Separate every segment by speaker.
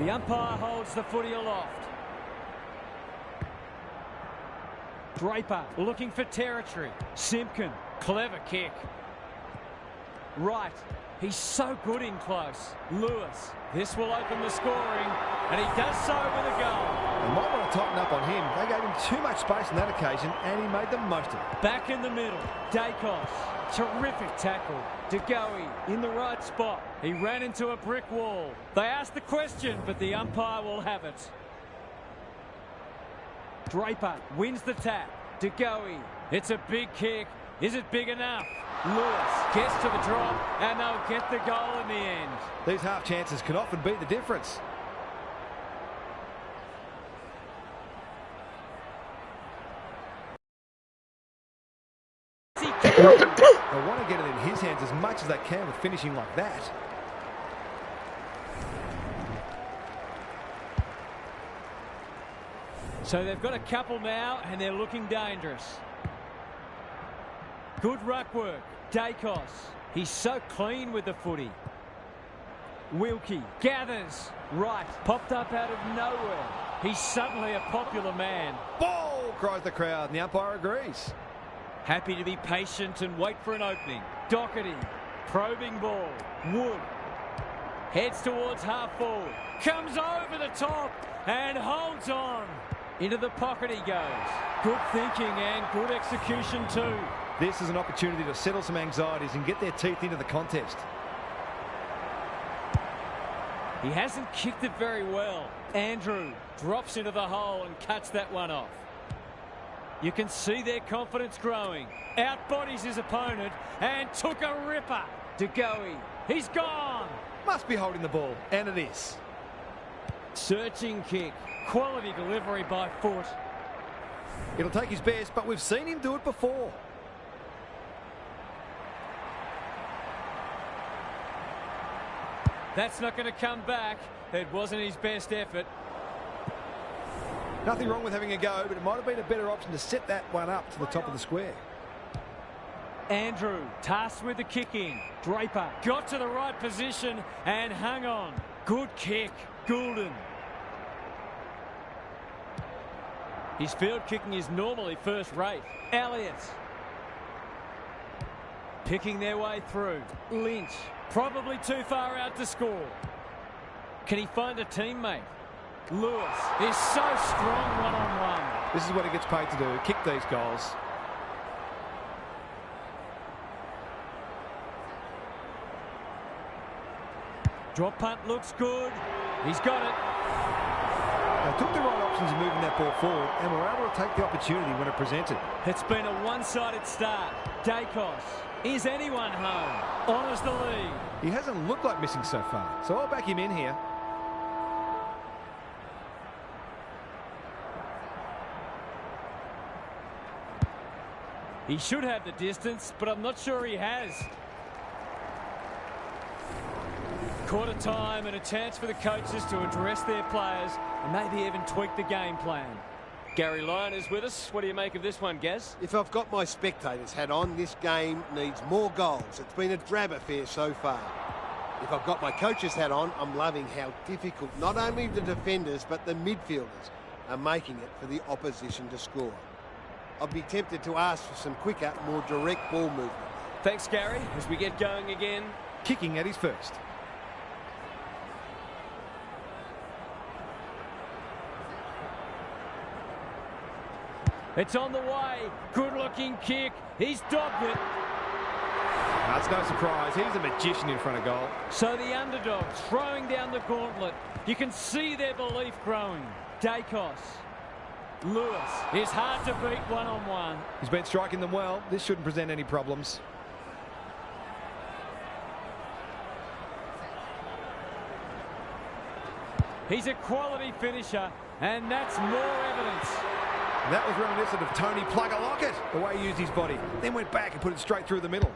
Speaker 1: The umpire holds the footy aloft. Draper looking for territory. Simpkin, clever kick. Right, he's so good in close. Lewis, this will open the scoring, and he does so with a goal.
Speaker 2: They might want to tighten up on him. They gave him too much space on that occasion, and he made the most of it.
Speaker 1: Back in the middle, Dacos, terrific tackle. De Goey in the right spot. He ran into a brick wall. They asked the question, but the umpire will have it. Draper wins the tap. De Goey, it's a big kick. Is it big enough? Lewis gets to the drop, and they'll get the goal in the end.
Speaker 2: These half chances can often be the difference. They want to get it in his hands as much as they can with finishing like that.
Speaker 1: So they've got a couple now, and they're looking dangerous. Good ruck work. Dacos. He's so clean with the footy. Wilkie gathers. Right. Popped up out of nowhere. He's suddenly a popular man.
Speaker 2: Ball! Cries the crowd, and the umpire agrees.
Speaker 1: Happy to be patient and wait for an opening. Doherty. Probing ball. Wood. Heads towards half forward. Comes over the top and holds on. Into the pocket he goes. Good thinking and good execution too.
Speaker 2: This is an opportunity to settle some anxieties and get their teeth into the contest.
Speaker 1: He hasn't kicked it very well. Andrew drops into the hole and cuts that one off. You can see their confidence growing. Outbodies his opponent and took a ripper. De Goey, he's gone.
Speaker 2: Must be holding the ball, and it is.
Speaker 1: Searching kick. Quality delivery by foot.
Speaker 2: It'll take his best, but we've seen him do it before.
Speaker 1: That's not going to come back. It wasn't his best effort.
Speaker 2: Nothing wrong with having a go, but it might have been a better option to set that one up to the top of the square.
Speaker 1: Andrew tasked with the kick in. Draper got to the right position and hung on. Good kick. Goulden. His field kicking is normally first rate. Elliott. Picking their way through. Lynch. Probably too far out to score. Can he find a teammate? Lewis is so strong one-on-one.
Speaker 2: This is what he gets paid to do, kick these goals.
Speaker 1: Drop punt looks good. He's got it.
Speaker 2: They took the right options in moving that ball forward and were able to take the opportunity when it presented.
Speaker 1: It's been a one-sided start. Dacos. Is anyone home? Honours the lead.
Speaker 2: He hasn't looked like missing so far, so I'll back him in here.
Speaker 1: He should have the distance, but I'm not sure he has. Quarter time and a chance for the coaches to address their players and maybe even tweak the game plan. Gary Lyon is with us. What do you make of this one, Gaz?
Speaker 3: If I've got my spectators hat on, this game needs more goals. It's been a drab affair so far. If I've got my coach's hat on, I'm loving how difficult not only the defenders but the midfielders are making it for the opposition to score. I'd be tempted to ask for some quicker, more direct ball movement.
Speaker 1: Thanks, Gary. As we get going again.
Speaker 2: Kicking at his first.
Speaker 1: It's on the way. Good-looking kick. He's dogged it.
Speaker 2: That's no surprise. He's a magician in front of goal.
Speaker 1: So the underdogs throwing down the gauntlet. You can see their belief growing. Dacos. Lewis is hard to beat one-on-one.
Speaker 2: He's been striking them well. This shouldn't present any problems.
Speaker 1: He's a quality finisher, and that's more evidence.
Speaker 2: That was reminiscent of Tony Plugger-Lockett, the way he used his body. Then went back and put it straight through the middle.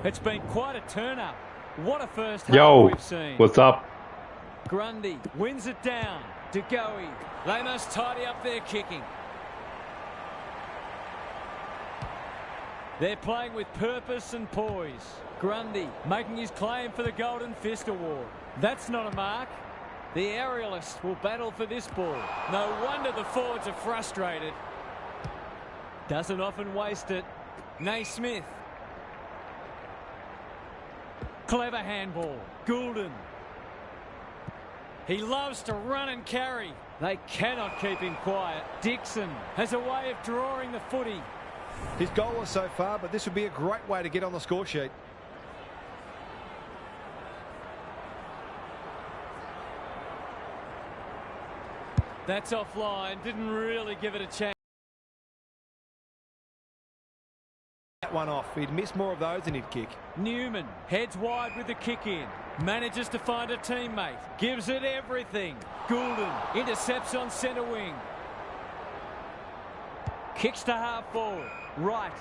Speaker 1: It's been quite a turn-up. What a first half we've seen.
Speaker 4: What's up?
Speaker 1: Grundy wins it down. De Goey. They must tidy up their kicking. They're playing with purpose and poise. Grundy making his claim for the Golden Fist Award. That's not a mark. The aerialist will battle for this ball. No wonder the forwards are frustrated. Doesn't often waste it. Naismith. Clever handball. Goulden. He loves to run and carry. They cannot keep him quiet. Dixon has a way of drawing the footy.
Speaker 2: He's goalless so far, but this would be a great way to get on the score sheet.
Speaker 1: That's offline. Didn't really give it a chance.
Speaker 2: That one off. He'd miss more of those than he'd kick.
Speaker 1: Newman heads wide with the kick in. Manages to find a teammate. Gives it everything. Goulden intercepts on centre wing. Kicks to half forward. Right.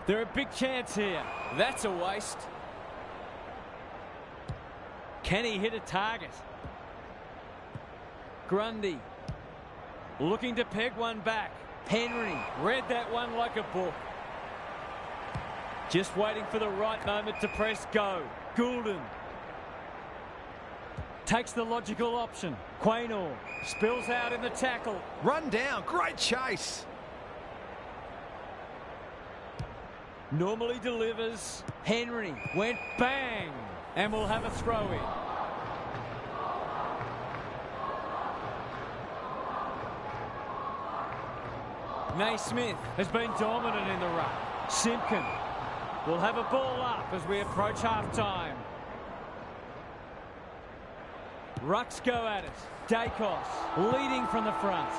Speaker 1: They're a big chance here. That's a waste. Can he hit a target? Grundy looking to peg one back. Henry read that one like a book. Just waiting for the right moment to press go. Goulden takes the logical option. Quaynor spills out in the tackle.
Speaker 2: Run down. Great chase.
Speaker 1: Normally delivers. Henry went bang and will have a throw in. Naismith has been dominant in the ruck. Simpkin will have a ball up as we approach half-time. Rucks go at it. Dacos leading from the front.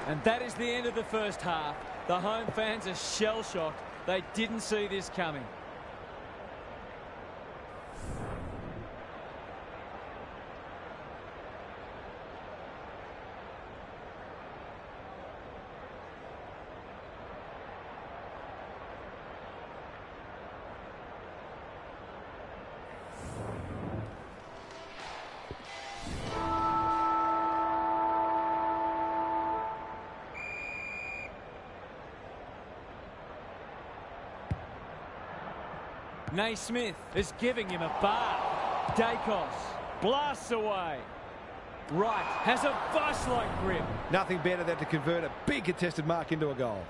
Speaker 1: And that is the end of the first half. The home fans are shell-shocked. They didn't see this coming. Naismith is giving him a bar. Dacos blasts away. Wright has a vice-like grip.
Speaker 2: Nothing better than to convert a big contested mark into a goal.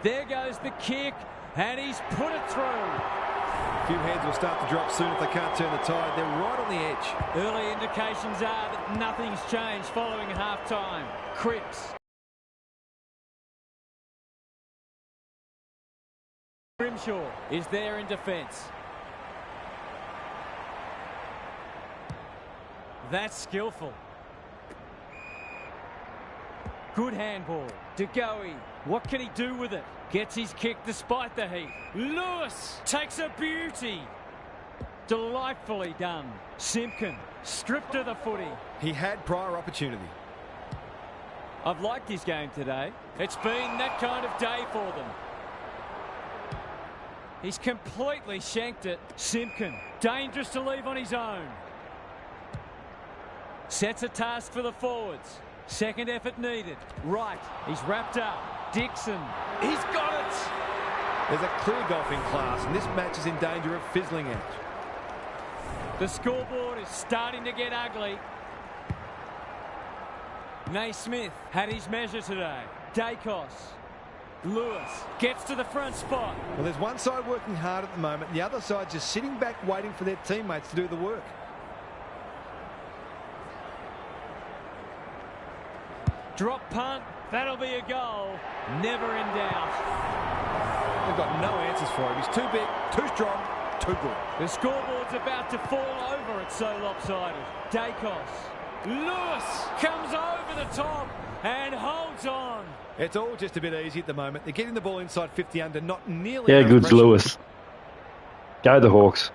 Speaker 1: There goes the kick, and he's put it through.
Speaker 2: A few heads will start to drop soon if they can't turn the tide. They're right on the edge.
Speaker 1: Early indications are that nothing's changed following half-time. Cripps. Grimshaw is there in defence. That's skillful. Good handball. De Goey. What can he do with it? Gets his kick despite the heat. Lewis takes a beauty. Delightfully done. Simpkin stripped of the footy.
Speaker 2: He had prior opportunity.
Speaker 1: I've liked his game today. It's been that kind of day for them. He's completely shanked it. Simpkin, dangerous to leave on his own. Sets a task for the forwards. Second effort needed. Right, he's wrapped up. Dixon, he's got it.
Speaker 2: There's a clear golfing class, and this match is in danger of fizzling out.
Speaker 1: The scoreboard is starting to get ugly. Naismith had his measure today. Dacos. Lewis gets to the front spot.
Speaker 2: Well, there's one side working hard at the moment, the other side just sitting back waiting for their teammates to do the work.
Speaker 1: Drop punt, that'll be a goal. Never in doubt.
Speaker 2: They've got no answers for him. He's too big, too strong, too good.
Speaker 1: The scoreboard's about to fall over, it's so lopsided. Dacos. Lewis comes over the top and holds on.
Speaker 2: It's all just a bit easy at the moment. They're getting the ball inside 50 under, not nearly.
Speaker 4: Yeah, good Lewis. Go the Hawks.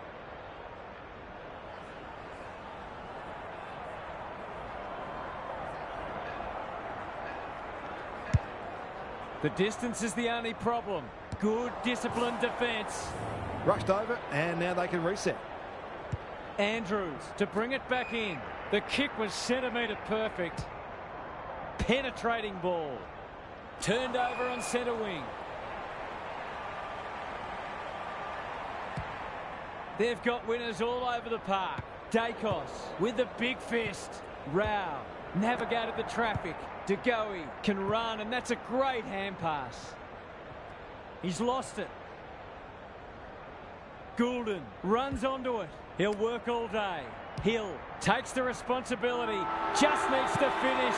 Speaker 1: The distance is the only problem. Good disciplined defence.
Speaker 2: Rushed over, and now they can reset.
Speaker 1: Andrews to bring it back in. The kick was centimetre perfect. Penetrating ball. Turned over on centre wing. They've got winners all over the park. Dacos with the big fist. Rao navigated the traffic. De Goey can run, and that's a great hand pass. He's lost it. Goulden runs onto it. He'll work all day. Hill takes the responsibility. Just needs to finish.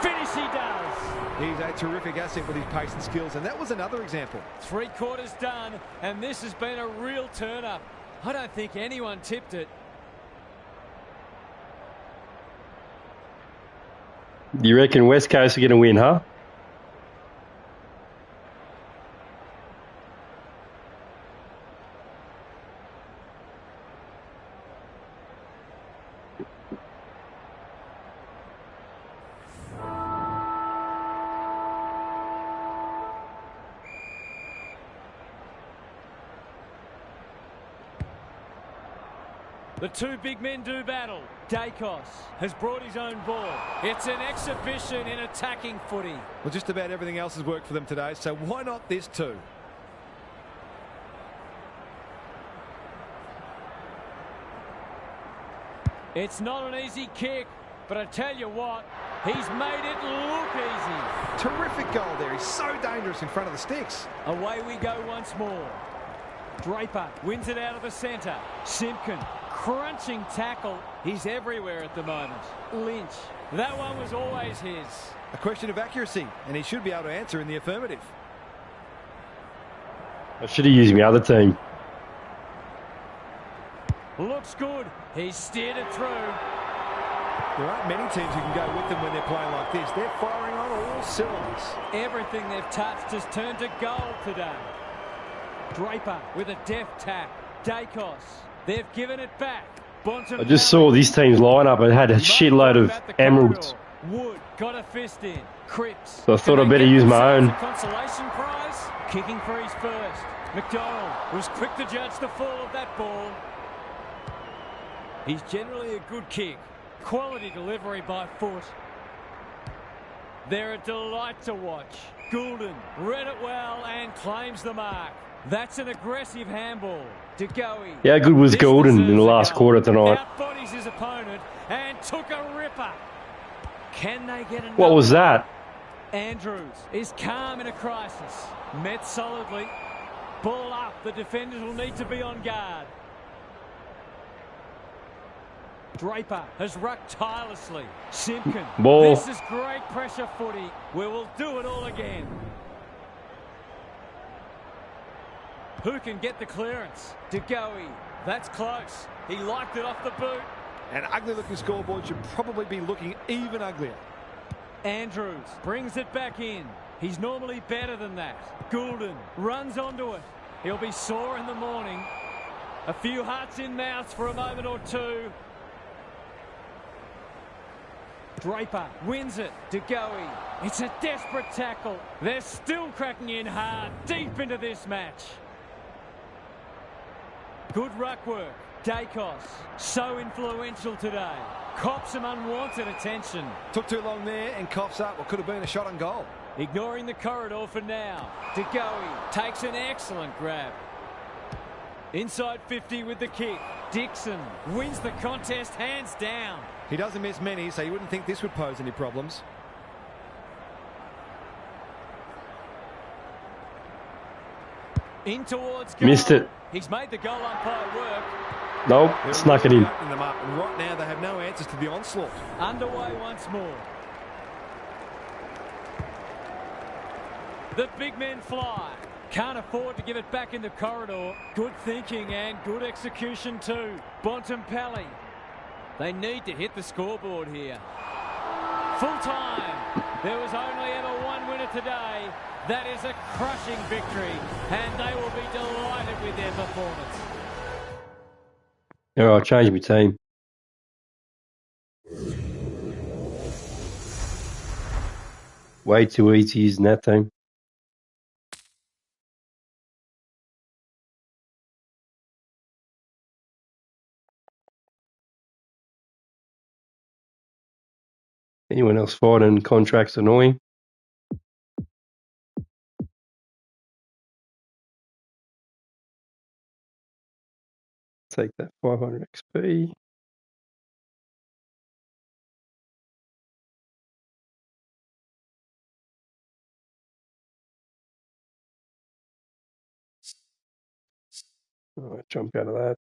Speaker 1: Finish he does.
Speaker 2: He's a terrific asset with his pace and skills, and that was another example.
Speaker 1: 3/4 done, and this has been a real turn-up. I don't think anyone tipped it.
Speaker 4: You reckon West Coast are going to win, huh?
Speaker 1: The two big men do battle. Dacos has brought his own ball. It's an exhibition in attacking footy.
Speaker 2: Well, just about everything else has worked for them today, so why not this too?
Speaker 1: It's not an easy kick, but I tell you what, he's made it look easy.
Speaker 2: Terrific goal there. He's so dangerous in front of the sticks.
Speaker 1: Away we go once more. Draper wins it out of the centre. Simpkin, crunching tackle. He's everywhere at the moment. Lynch, that one was always his.
Speaker 2: A question of accuracy, and he should be able to answer in the affirmative.
Speaker 4: I should have used my other team.
Speaker 1: Looks good. He's steered it through.
Speaker 2: There aren't many teams who can go with them when they're playing like this. They're firing on all cylinders.
Speaker 1: Everything they've touched has turned to gold today. Draper with a deft tap. Dacos. They've given it back.
Speaker 4: I just saw this team's lineup and had a shitload of emeralds.
Speaker 1: Wood got a fist in. Cripps.
Speaker 4: So I thought I'd better use my own.
Speaker 1: Consolation prize. Kicking for his first. McDonald was quick to judge the fall of that ball. He's generally a good kick. Quality delivery by foot. They're a delight to watch. Goulden read it well and claims the mark. That's an aggressive handball. De Goey.
Speaker 4: How good was Goulden in the last quarter tonight?
Speaker 1: Outbodies his opponent and took a ripper. Can they get another?
Speaker 4: What was that?
Speaker 1: Andrews is calm in a crisis. Met solidly. Ball up. The defenders will need to be on guard. Draper has rucked tirelessly. Simpkin.
Speaker 4: Ball.
Speaker 1: This is great pressure footy. We will do it all again. Who can get the clearance? De Goey. That's close. He liked it off the boot.
Speaker 2: An ugly-looking scoreboard should probably be looking even uglier.
Speaker 1: Andrews brings it back in. He's normally better than that. Goulden runs onto it. He'll be sore in the morning. A few hearts in mouths for a moment or two. Draper wins it. De Goey. It's a desperate tackle. They're still cracking in hard, deep into this match. Good ruck work. Dacos, so influential today. Cops some unwanted attention.
Speaker 2: Took too long there and coughs up what could have been a shot on goal.
Speaker 1: Ignoring the corridor for now. De Goey takes an excellent grab. Inside 50 with the kick. Dixon wins the contest hands down.
Speaker 2: He doesn't miss many, so you wouldn't think this would pose any problems.
Speaker 1: In towards goal.
Speaker 4: Missed it.
Speaker 1: He's made the goal umpire work.
Speaker 4: Nope,
Speaker 2: They're
Speaker 4: snuck it
Speaker 2: really
Speaker 4: in.
Speaker 2: opening them up, and right now they have no answers to the onslaught.
Speaker 1: Underway once more. The big men fly. Can't afford to give it back in the corridor. Good thinking and good execution too. Bontempelli. They need to hit the scoreboard here. Full time. There was only ever one winner today. That is a crushing victory, and they will be delighted with their performance.
Speaker 4: All right, I'll change my team. Way too easy using that team. Anyone else finding contracts annoying? Take that 500 XP. Jump out of that.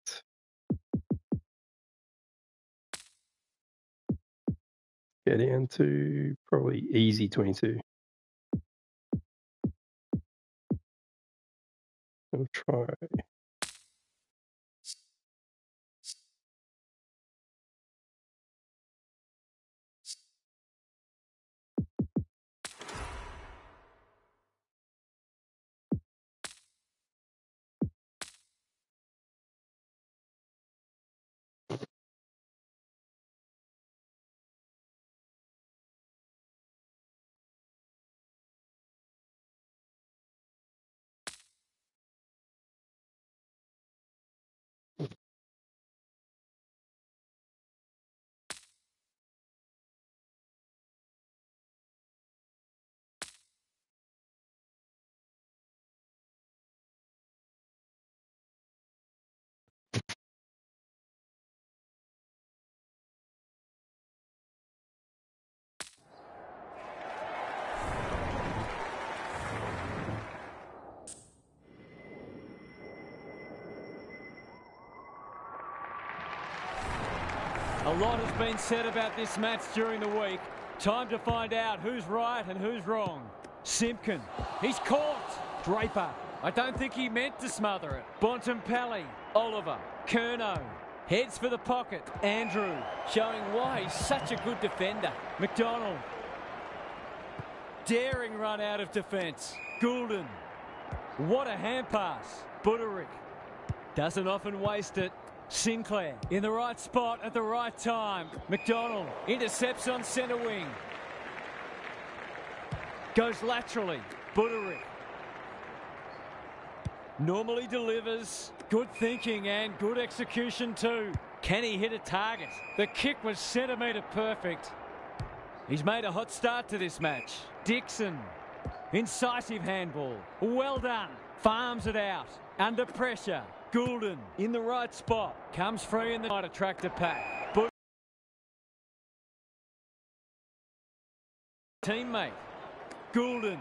Speaker 4: Get into probably easy 22. I'll try.
Speaker 1: A lot has been said about this match during the week. Time to find out who's right and who's wrong. Simpkin, he's caught. Draper, I don't think he meant to smother it. Bontempelli, Oliver, Curnow, heads for the pocket. Andrew, showing why he's such a good defender. McDonald, daring run out of defence. Goulden, what a hand pass. Buderick, doesn't often waste it. Sinclair in the right spot at the right time. McDonald intercepts on centre wing. Goes laterally. Buderick normally delivers. Good thinking and good execution too. Can he hit a target? The kick was centimetre perfect. He's made a hot start to this match. Dixon, incisive handball. Well done. Farms it out. Under pressure. Goulden in the right spot. Comes free in the right attractor pack. But teammate. Goulden.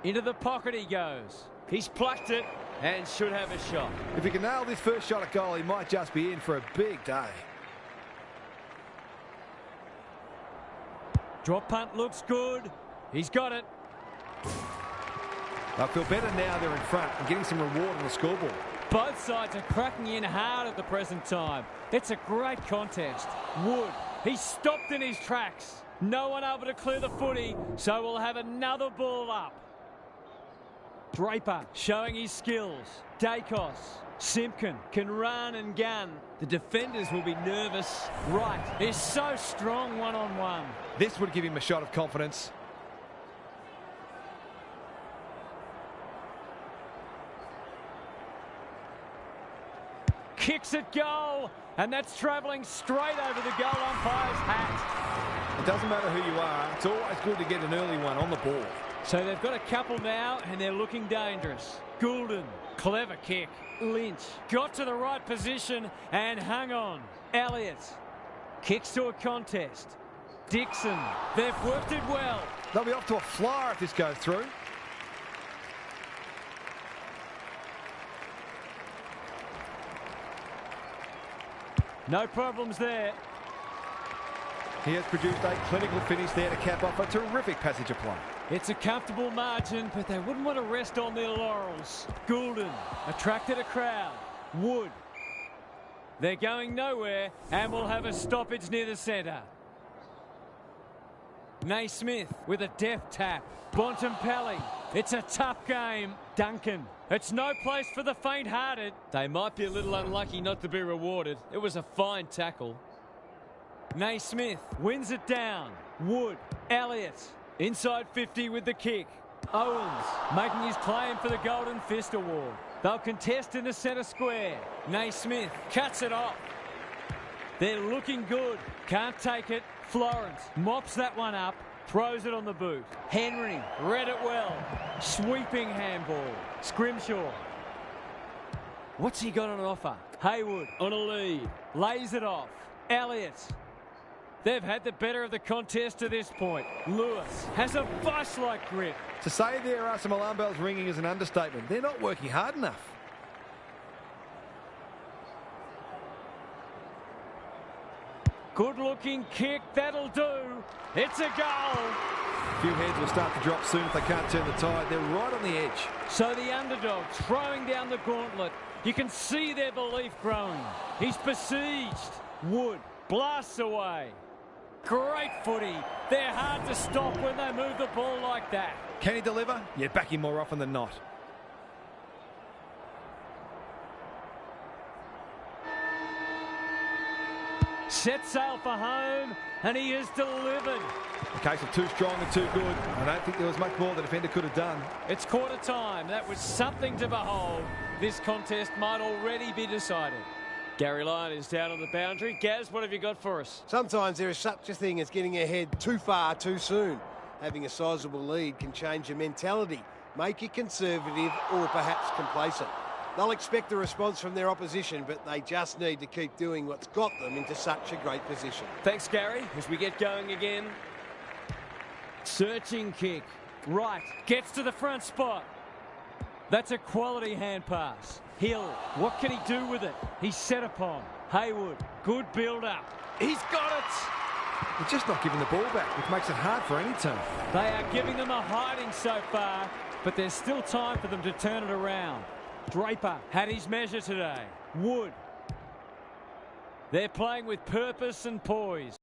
Speaker 1: Into the pocket he goes. He's plucked it and should have a shot.
Speaker 2: If he can nail this first shot at goal, he might just be in for a big day.
Speaker 1: Drop punt looks good. He's got it.
Speaker 2: I feel better now they're in front and getting some reward on the scoreboard.
Speaker 1: Both sides are cracking in hard at the present time. It's a great contest. Wood, he's stopped in his tracks. No one able to clear the footy, so we'll have another ball up. Draper showing his skills. Dacos, Simpkin can run and gun. The defenders will be nervous. Wright is so strong one-on-one.
Speaker 2: This would give him a shot of confidence.
Speaker 1: Kicks at goal, and that's travelling straight over the goal umpire's hat.
Speaker 2: It doesn't matter who you are, it's always good to get an early one on the ball.
Speaker 1: So they've got a couple now, and they're looking dangerous. Goulden, clever kick. Lynch got to the right position and hung on. Elliott kicks to a contest. Dixon, they've worked it well.
Speaker 2: They'll be off to a flyer if this goes through.
Speaker 1: No problems there.
Speaker 2: He has produced a clinical finish there to cap off a terrific passage of play.
Speaker 1: It's a comfortable margin, but they wouldn't want to rest on their laurels. Goulden attracted a crowd. Wood. They're going nowhere, and we'll have a stoppage near the centre. Naismith with a deft tap. Bontempelli. It's a tough game. Duncan. It's no place for the faint-hearted. They might be a little unlucky not to be rewarded. It was a fine tackle. Naismith wins it down. Wood. Elliott. Inside 50 with the kick. Owens making his claim for the Golden Fist Award. They'll contest in the centre square. Naismith cuts it off. They're looking good. Can't take it. Florence mops that one up. Throws it on the boot. Henry read it well. Sweeping handball. Scrimshaw. What's he got on offer? Haywood on a lead. Lays it off. Elliott. They've had the better of the contest to this point. Lewis has a vice-like grip.
Speaker 2: To say there are some alarm bells ringing is an understatement. They're not working hard enough.
Speaker 1: Good-looking kick. That'll do. It's a goal.
Speaker 2: A few heads will start to drop soon if they can't turn the tide. They're right on the edge.
Speaker 1: So the underdog throwing down the gauntlet. You can see their belief growing. He's besieged. Wood blasts away. Great footy. They're hard to stop when they move the ball like that.
Speaker 2: Can he deliver? Yeah, back him more often than not.
Speaker 1: Set sail for home, and he has delivered.
Speaker 2: A case of too strong and too good. I don't think there was much more the defender could have done.
Speaker 1: It's quarter time. That was something to behold. This contest might already be decided. Gary Lyon is down on the boundary. Gaz, what have you got for us?
Speaker 3: Sometimes there is such a thing as getting ahead too far too soon. Having a sizable lead can change your mentality, make you conservative or perhaps complacent. They'll expect a response from their opposition, but they just need to keep doing what's got them into such a great position.
Speaker 1: Thanks, Gary. As we get going again. Searching kick. Right. Gets to the front spot. That's a quality hand pass. Hill. What can he do with it? He's set upon. Haywood. Good build-up. He's got it.
Speaker 2: They're just not giving the ball back, which makes it hard for any team.
Speaker 1: They are giving them a hiding so far, but there's still time for them to turn it around. Draper had his measure today. Wood. They're playing with purpose and poise.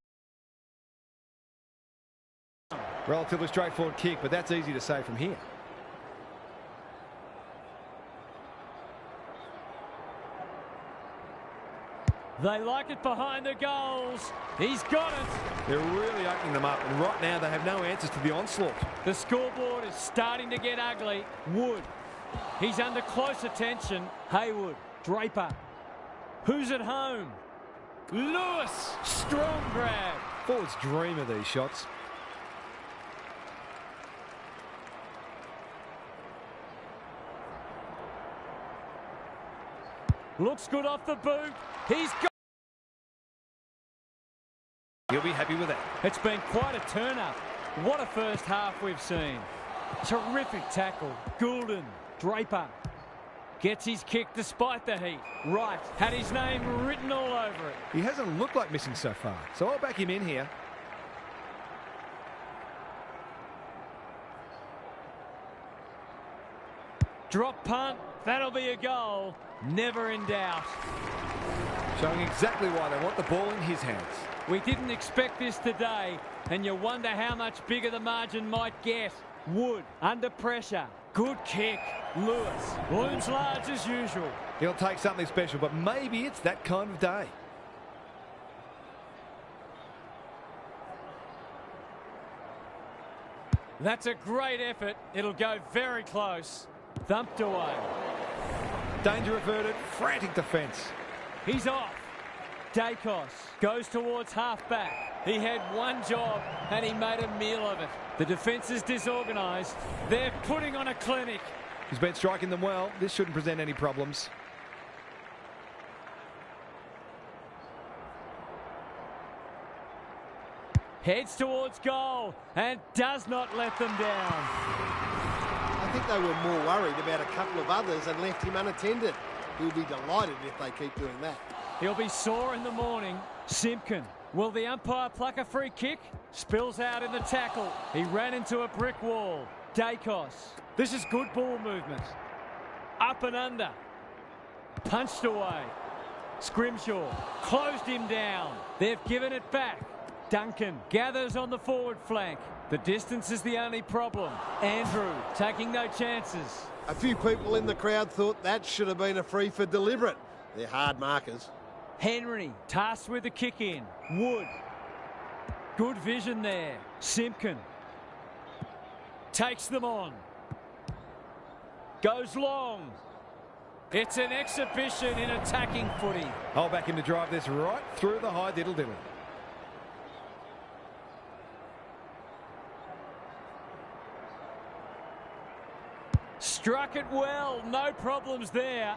Speaker 2: Relatively straightforward kick, but that's easy to say from here.
Speaker 1: They like it behind the goals. He's got it.
Speaker 2: They're really opening them up, and right now they have no answers to the onslaught.
Speaker 1: The scoreboard is starting to get ugly. Wood. He's under close attention. Haywood. Draper. Who's at home? Lewis. Strong grab.
Speaker 2: Forwards dream of these shots.
Speaker 1: Looks good off the boot. He's got.
Speaker 2: He'll be happy with that.
Speaker 1: It's been quite a turn-up. What a first half we've seen. Terrific tackle. Goulden. Draper. Gets his kick despite the heat. Right. Had his name written all over it.
Speaker 2: He hasn't looked like missing so far, so I'll back him in here.
Speaker 1: Drop punt. That'll be a goal. Never in doubt.
Speaker 2: Showing exactly why they want the ball in his hands.
Speaker 1: We didn't expect this today, and you wonder how much bigger the margin might get. Wood, under pressure. Good kick. Lewis, looms large as usual.
Speaker 2: He'll take something special, but maybe it's that kind of day.
Speaker 1: That's a great effort. It'll go very close. Thumped away.
Speaker 2: Danger averted. Frantic defence.
Speaker 1: He's off. Dacos goes towards half-back. He had one job, and he made a meal of it. The defence is disorganised. They're putting on a clinic.
Speaker 2: He's been striking them well. This shouldn't present any problems.
Speaker 1: Heads towards goal and does not let them down.
Speaker 3: I think they were more worried about a couple of others and left him unattended. He'll be delighted if they keep doing that.
Speaker 1: He'll be sore in the morning. Simpkin. Will the umpire pluck a free kick? Spills out in the tackle. He ran into a brick wall. Dacos. This is good ball movement. Up and under. Punched away. Scrimshaw. Closed him down. They've given it back. Duncan gathers on the forward flank. The distance is the only problem. Andrew taking no chances.
Speaker 3: A few people in the crowd thought that should have been a free for deliberate. They're hard markers.
Speaker 1: Henry tasked with the kick in. Wood. Good vision there. Simpkin. Takes them on. Goes long. It's an exhibition in attacking footy.
Speaker 2: I'll back him to drive this right through the high diddle-diddle.
Speaker 1: Struck it well, no problems there.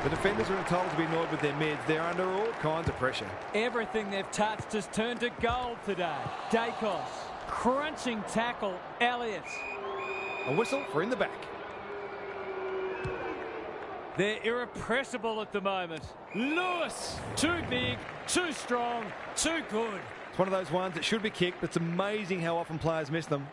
Speaker 2: The defenders are told to be annoyed with their mids. They're under all kinds of pressure.
Speaker 1: Everything they've touched has turned to gold today. Dacos, crunching tackle, Elliott.
Speaker 2: A whistle for in the back.
Speaker 1: They're irrepressible at the moment. Lewis, too big, too strong, too good.
Speaker 2: It's one of those ones that should be kicked, but it's amazing how often players miss them.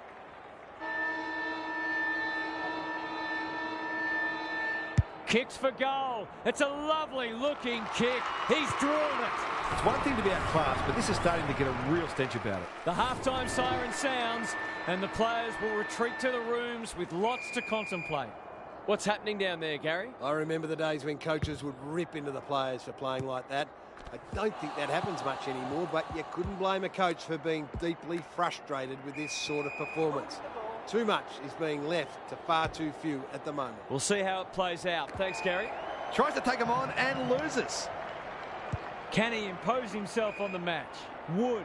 Speaker 1: Kicks for goal. It's a lovely looking kick. He's drilled it.
Speaker 2: It's one thing to be outclassed, but this is starting to get a real stench about it.
Speaker 1: The halftime siren sounds, and the players will retreat to the rooms with lots to contemplate. What's happening down there, Gary?
Speaker 3: I remember the days when coaches would rip into the players for playing like that. I don't think that happens much anymore, but you couldn't blame a coach for being deeply frustrated with this sort of performance. Too much is being left to far too few at the moment.
Speaker 1: We'll see how it plays out. Thanks, Gary.
Speaker 2: Tries to take him on and loses.
Speaker 1: Can he impose himself on the match? Wood.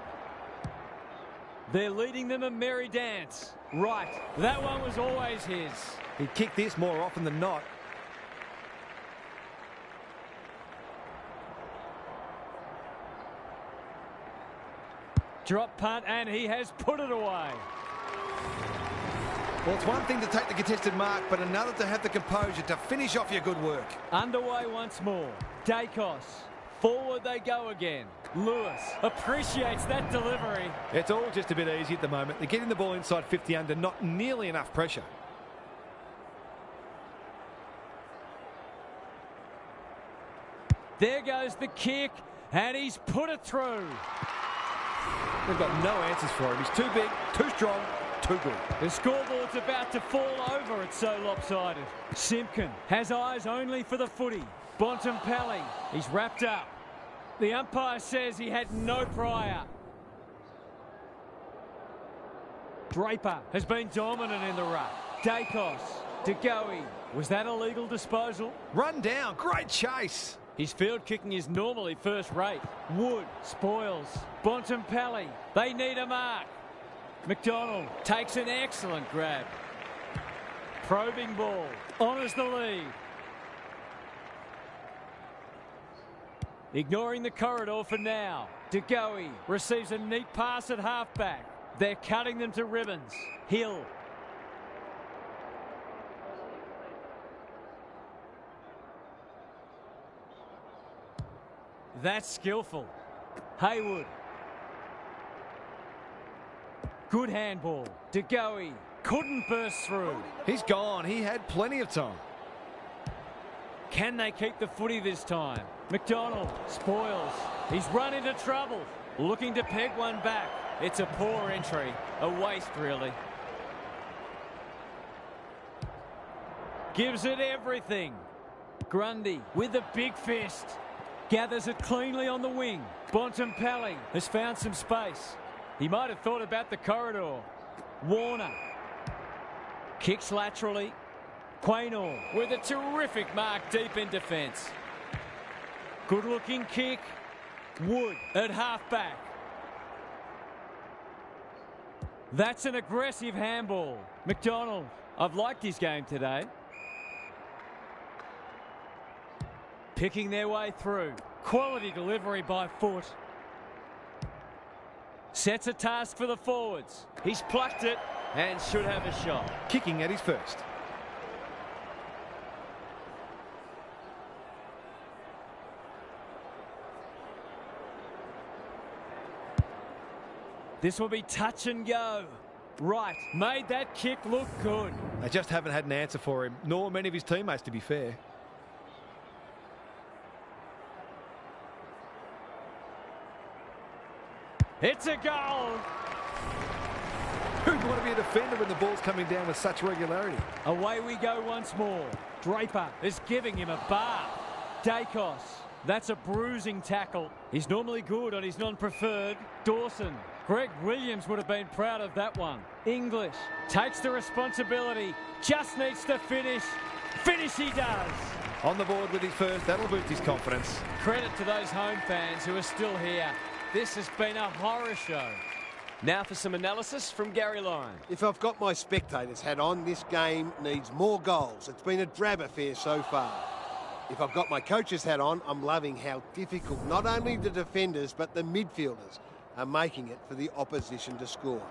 Speaker 1: They're leading them a merry dance. Right, that one was always his.
Speaker 2: He'd kick this more often than not.
Speaker 1: Drop punt, and he has put it away.
Speaker 2: Well, it's one thing to take the contested mark, but another to have the composure to finish off your good work.
Speaker 1: Underway once more. Dacos. Forward they go again. Lewis appreciates that delivery.
Speaker 2: It's all just a bit easy at the moment. They're getting the ball inside 50 under, not nearly enough pressure.
Speaker 1: There goes the kick, and he's put it through.
Speaker 2: They've got no answers for him. He's too big, too strong, too good.
Speaker 1: The scoreboard's about to fall over. It's so lopsided. Simpkin has eyes only for the footy. Bontempelli, he's wrapped up. The umpire says he had no prior. Draper has been dominant in the ruck. Dacos, DeGoey. Was that a legal disposal?
Speaker 2: Run down, great chase.
Speaker 1: His field kicking is normally first rate. Wood spoils. Bontempelli, they need a mark. McDonald takes an excellent grab. Probing ball, honours the lead. Ignoring the corridor for now. DeGoey receives a neat pass at halfback. They're cutting them to ribbons. Hill. That's skillful. Haywood. Good handball. DeGoey couldn't burst through.
Speaker 2: He's gone. He had plenty of time.
Speaker 1: Can they keep the footy this time? McDonald spoils. He's run into trouble. Looking to peg one back. It's a poor entry. A waste, really. Gives it everything. Grundy with a big fist. Gathers it cleanly on the wing. Bontempelli has found some space. He might have thought about the corridor. Warner. Kicks laterally. Quaynor with a terrific mark deep in defence. Good looking kick. Wood at halfback. That's an aggressive handball. McDonald, I've liked his game today. Picking their way through. Quality delivery by foot. Sets a task for the forwards. He's plucked it and should have a shot.
Speaker 2: Kicking at his first.
Speaker 1: This will be touch and go. Right, made that kick look good.
Speaker 2: They just haven't had an answer for him, nor many of his teammates, to be fair.
Speaker 1: It's a goal.
Speaker 2: Who'd want to be a defender when the ball's coming down with such regularity?
Speaker 1: Away we go once more. Draper is giving him a bar. Dacos, that's a bruising tackle. He's normally good on his non-preferred. Dawson. Greg Williams would have been proud of that one. English takes the responsibility. Just needs to finish. Finish he does.
Speaker 2: On the board with his first, that'll boost his confidence.
Speaker 1: Credit to those home fans who are still here. This has been a horror show. Now for some analysis from Gary Lyon.
Speaker 3: If I've got my spectator's hat on, this game needs more goals. It's been a drab affair so far. If I've got my coach's hat on, I'm loving how difficult not only the defenders but the midfielders are making it for the opposition to score.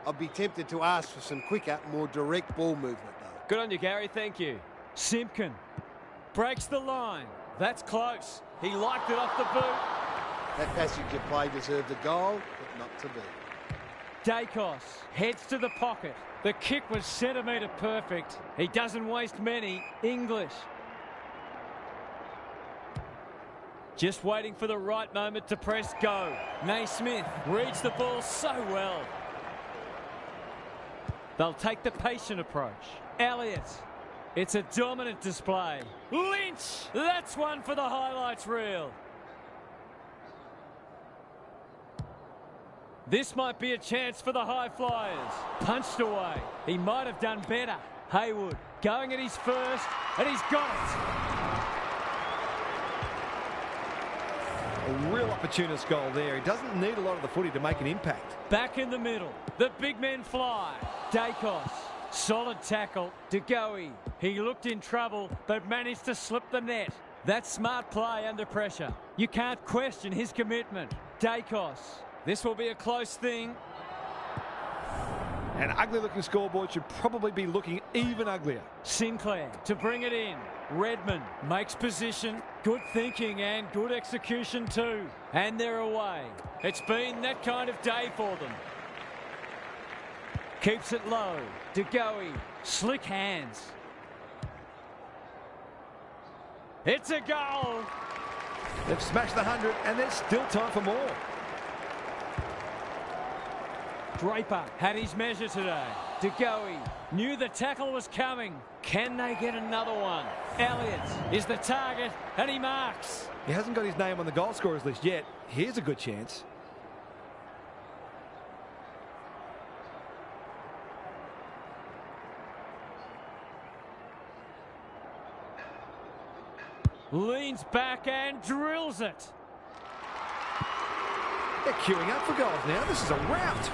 Speaker 3: I'd be tempted to ask for some quicker, more direct ball movement though.
Speaker 1: Good on you, Gary. Thank you. Simpkin breaks the line. That's close. He liked it off the boot.
Speaker 3: That passage of play deserved a goal, but not to be.
Speaker 1: Dacos heads to the pocket. The kick was centimetre perfect. He doesn't waste many. English. Just waiting for the right moment to press go. Naismith reads the ball so well. They'll take the patient approach. Elliott. It's a dominant display. Lynch. That's one for the highlights reel. This might be a chance for the high flyers. Punched away. He might have done better. Haywood going at his first, and he's got it.
Speaker 2: A real opportunist goal there. He doesn't need a lot of the footy to make an impact.
Speaker 1: Back in the middle. The big men fly. Dacos. Solid tackle. DeGoey. He looked in trouble, but managed to slip the net. That's smart play under pressure. You can't question his commitment. Dacos. This will be a close thing.
Speaker 2: An ugly-looking scoreboard should probably be looking even uglier.
Speaker 1: Sinclair to bring it in. Redmond makes position. Good thinking and good execution too. And they're away. It's been that kind of day for them. Keeps it low. DeGoey. Slick hands. It's a goal.
Speaker 2: They've smashed the 100 and there's still time for more.
Speaker 1: Draper had his measure today. DeGoey knew the tackle was coming. Can they get another one? Elliott is the target and he marks.
Speaker 2: He hasn't got his name on the goal scorers list yet. Here's a good chance.
Speaker 1: Leans back and drills it.
Speaker 2: They're queuing up for goals now. This is a rout.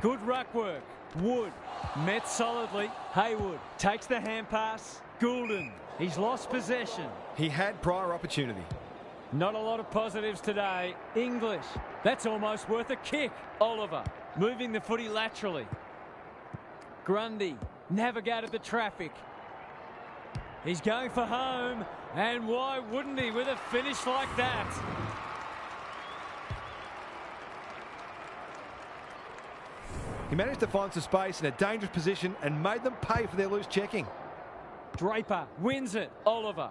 Speaker 1: Good ruck work. Wood met solidly. Haywood takes the hand pass. Goulden, he's lost possession.
Speaker 2: He had prior opportunity.
Speaker 1: Not a lot of positives today. English, that's almost worth a kick. Oliver moving the footy laterally. Grundy navigated the traffic. He's going for home, and why wouldn't he with a finish like that?
Speaker 2: He managed to find some space in a dangerous position and made them pay for their loose checking.
Speaker 1: Draper wins it. Oliver.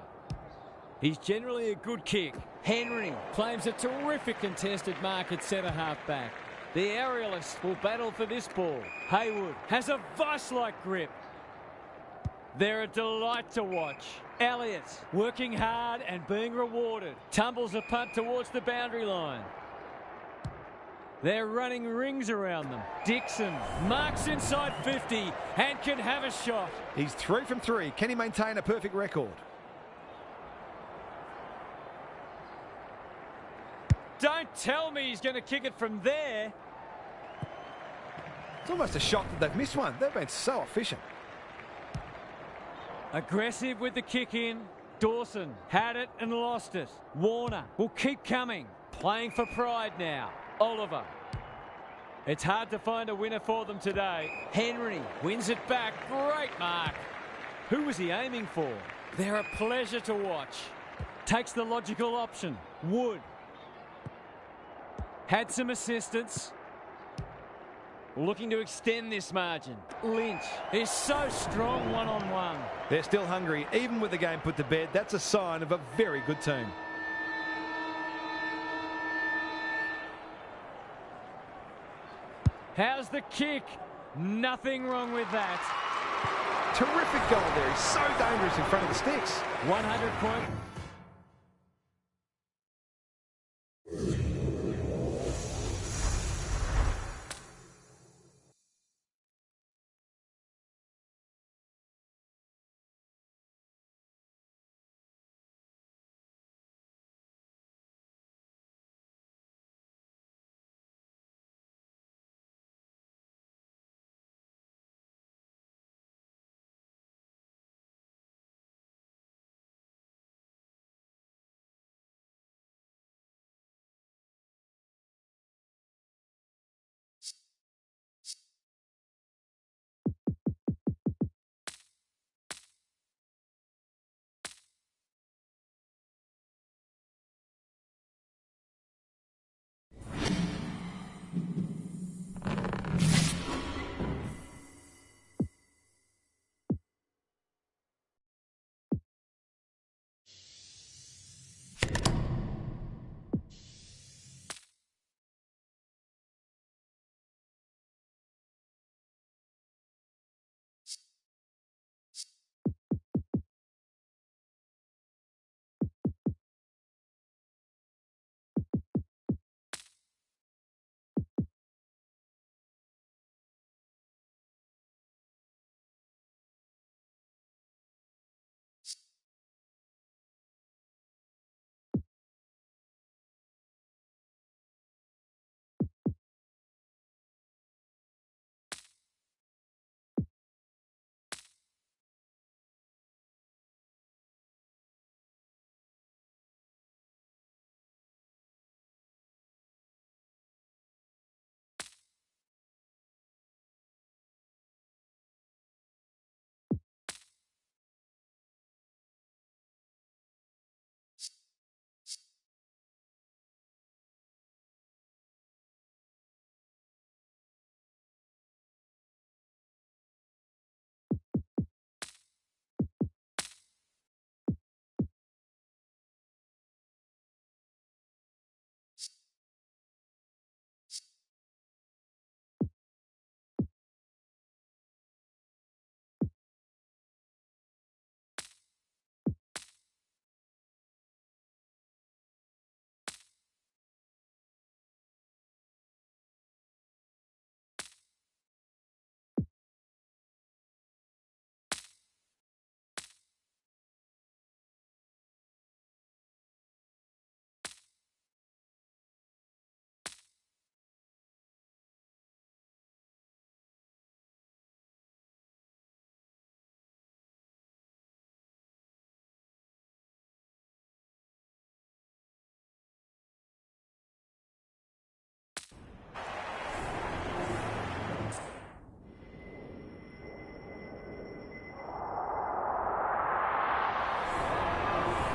Speaker 1: He's generally a good kick. Henry claims a terrific contested mark at centre half back. The aerialists will battle for this ball. Haywood has a vice-like grip. They're a delight to watch. Elliott working hard and being rewarded. Tumbles a punt towards the boundary line. They're running rings around them. Dixon marks inside 50 and can have a shot.
Speaker 2: He's 3 from 3. Can he maintain a perfect record?
Speaker 1: Don't tell me he's going to kick it from there.
Speaker 2: It's almost a shock that they've missed one. They've been so efficient.
Speaker 1: Aggressive with the kick in. Dawson had it and lost it. Warner will keep coming. Playing for pride now. Oliver. It's hard to find a winner for them today. Henry wins it back. Great mark. Who was he aiming for? They're a pleasure to watch. Takes the logical option. Wood. Had some assistance. Looking to extend this margin. Lynch is so strong one-on-one.
Speaker 2: They're still hungry. Even with the game put to bed, that's a sign of a very good team.
Speaker 1: How's the kick? Nothing wrong with that.
Speaker 2: Terrific goal there. He's so dangerous in front of the sticks.
Speaker 1: 100-point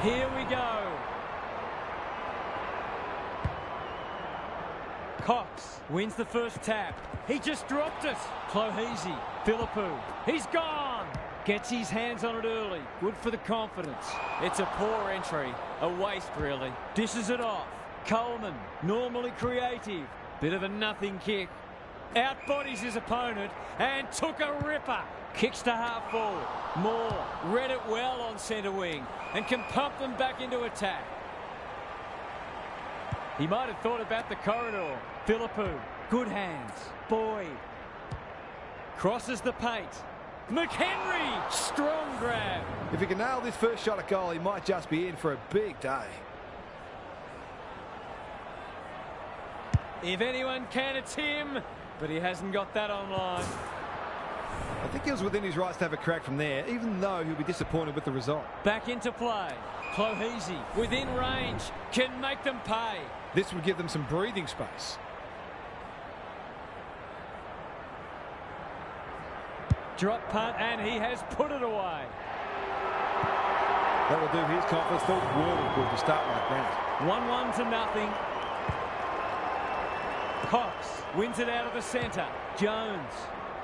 Speaker 1: Here we go. Cox wins the first tap. He just dropped it. Clohesi, Philippou. He's gone. Gets his hands on it early. Good for the confidence. It's a poor entry. A waste, really. Dishes it off. Coleman, normally creative. Bit of a nothing kick. Outbodies his opponent and took a ripper. Kicks to half forward. Moore read it well on centre wing and can pump them back into attack. He might have thought about the corridor. Philippou, good hands. Boyd. Crosses the paint. McHenry, strong grab.
Speaker 2: If he can nail this first shot at goal, he might just be in for a big day.
Speaker 1: If anyone can, it's him, but he hasn't got that online.
Speaker 2: I think he was within his rights to have a crack from there, even though he'll be disappointed with the result.
Speaker 1: Back into play. Clohesi, within range, can make them pay.
Speaker 2: This would give them some breathing space.
Speaker 1: Drop punt, and he has put it away.
Speaker 2: That will do his confidence the world of good to start like that.
Speaker 1: 1-1 to nothing. Cox wins it out of the centre. Jones.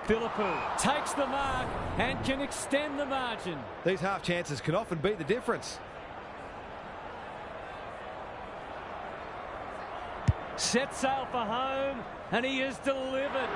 Speaker 1: Philippou takes the mark and can extend the margin.
Speaker 2: These half chances can often be the difference.
Speaker 1: Set sail for home, and he has delivered.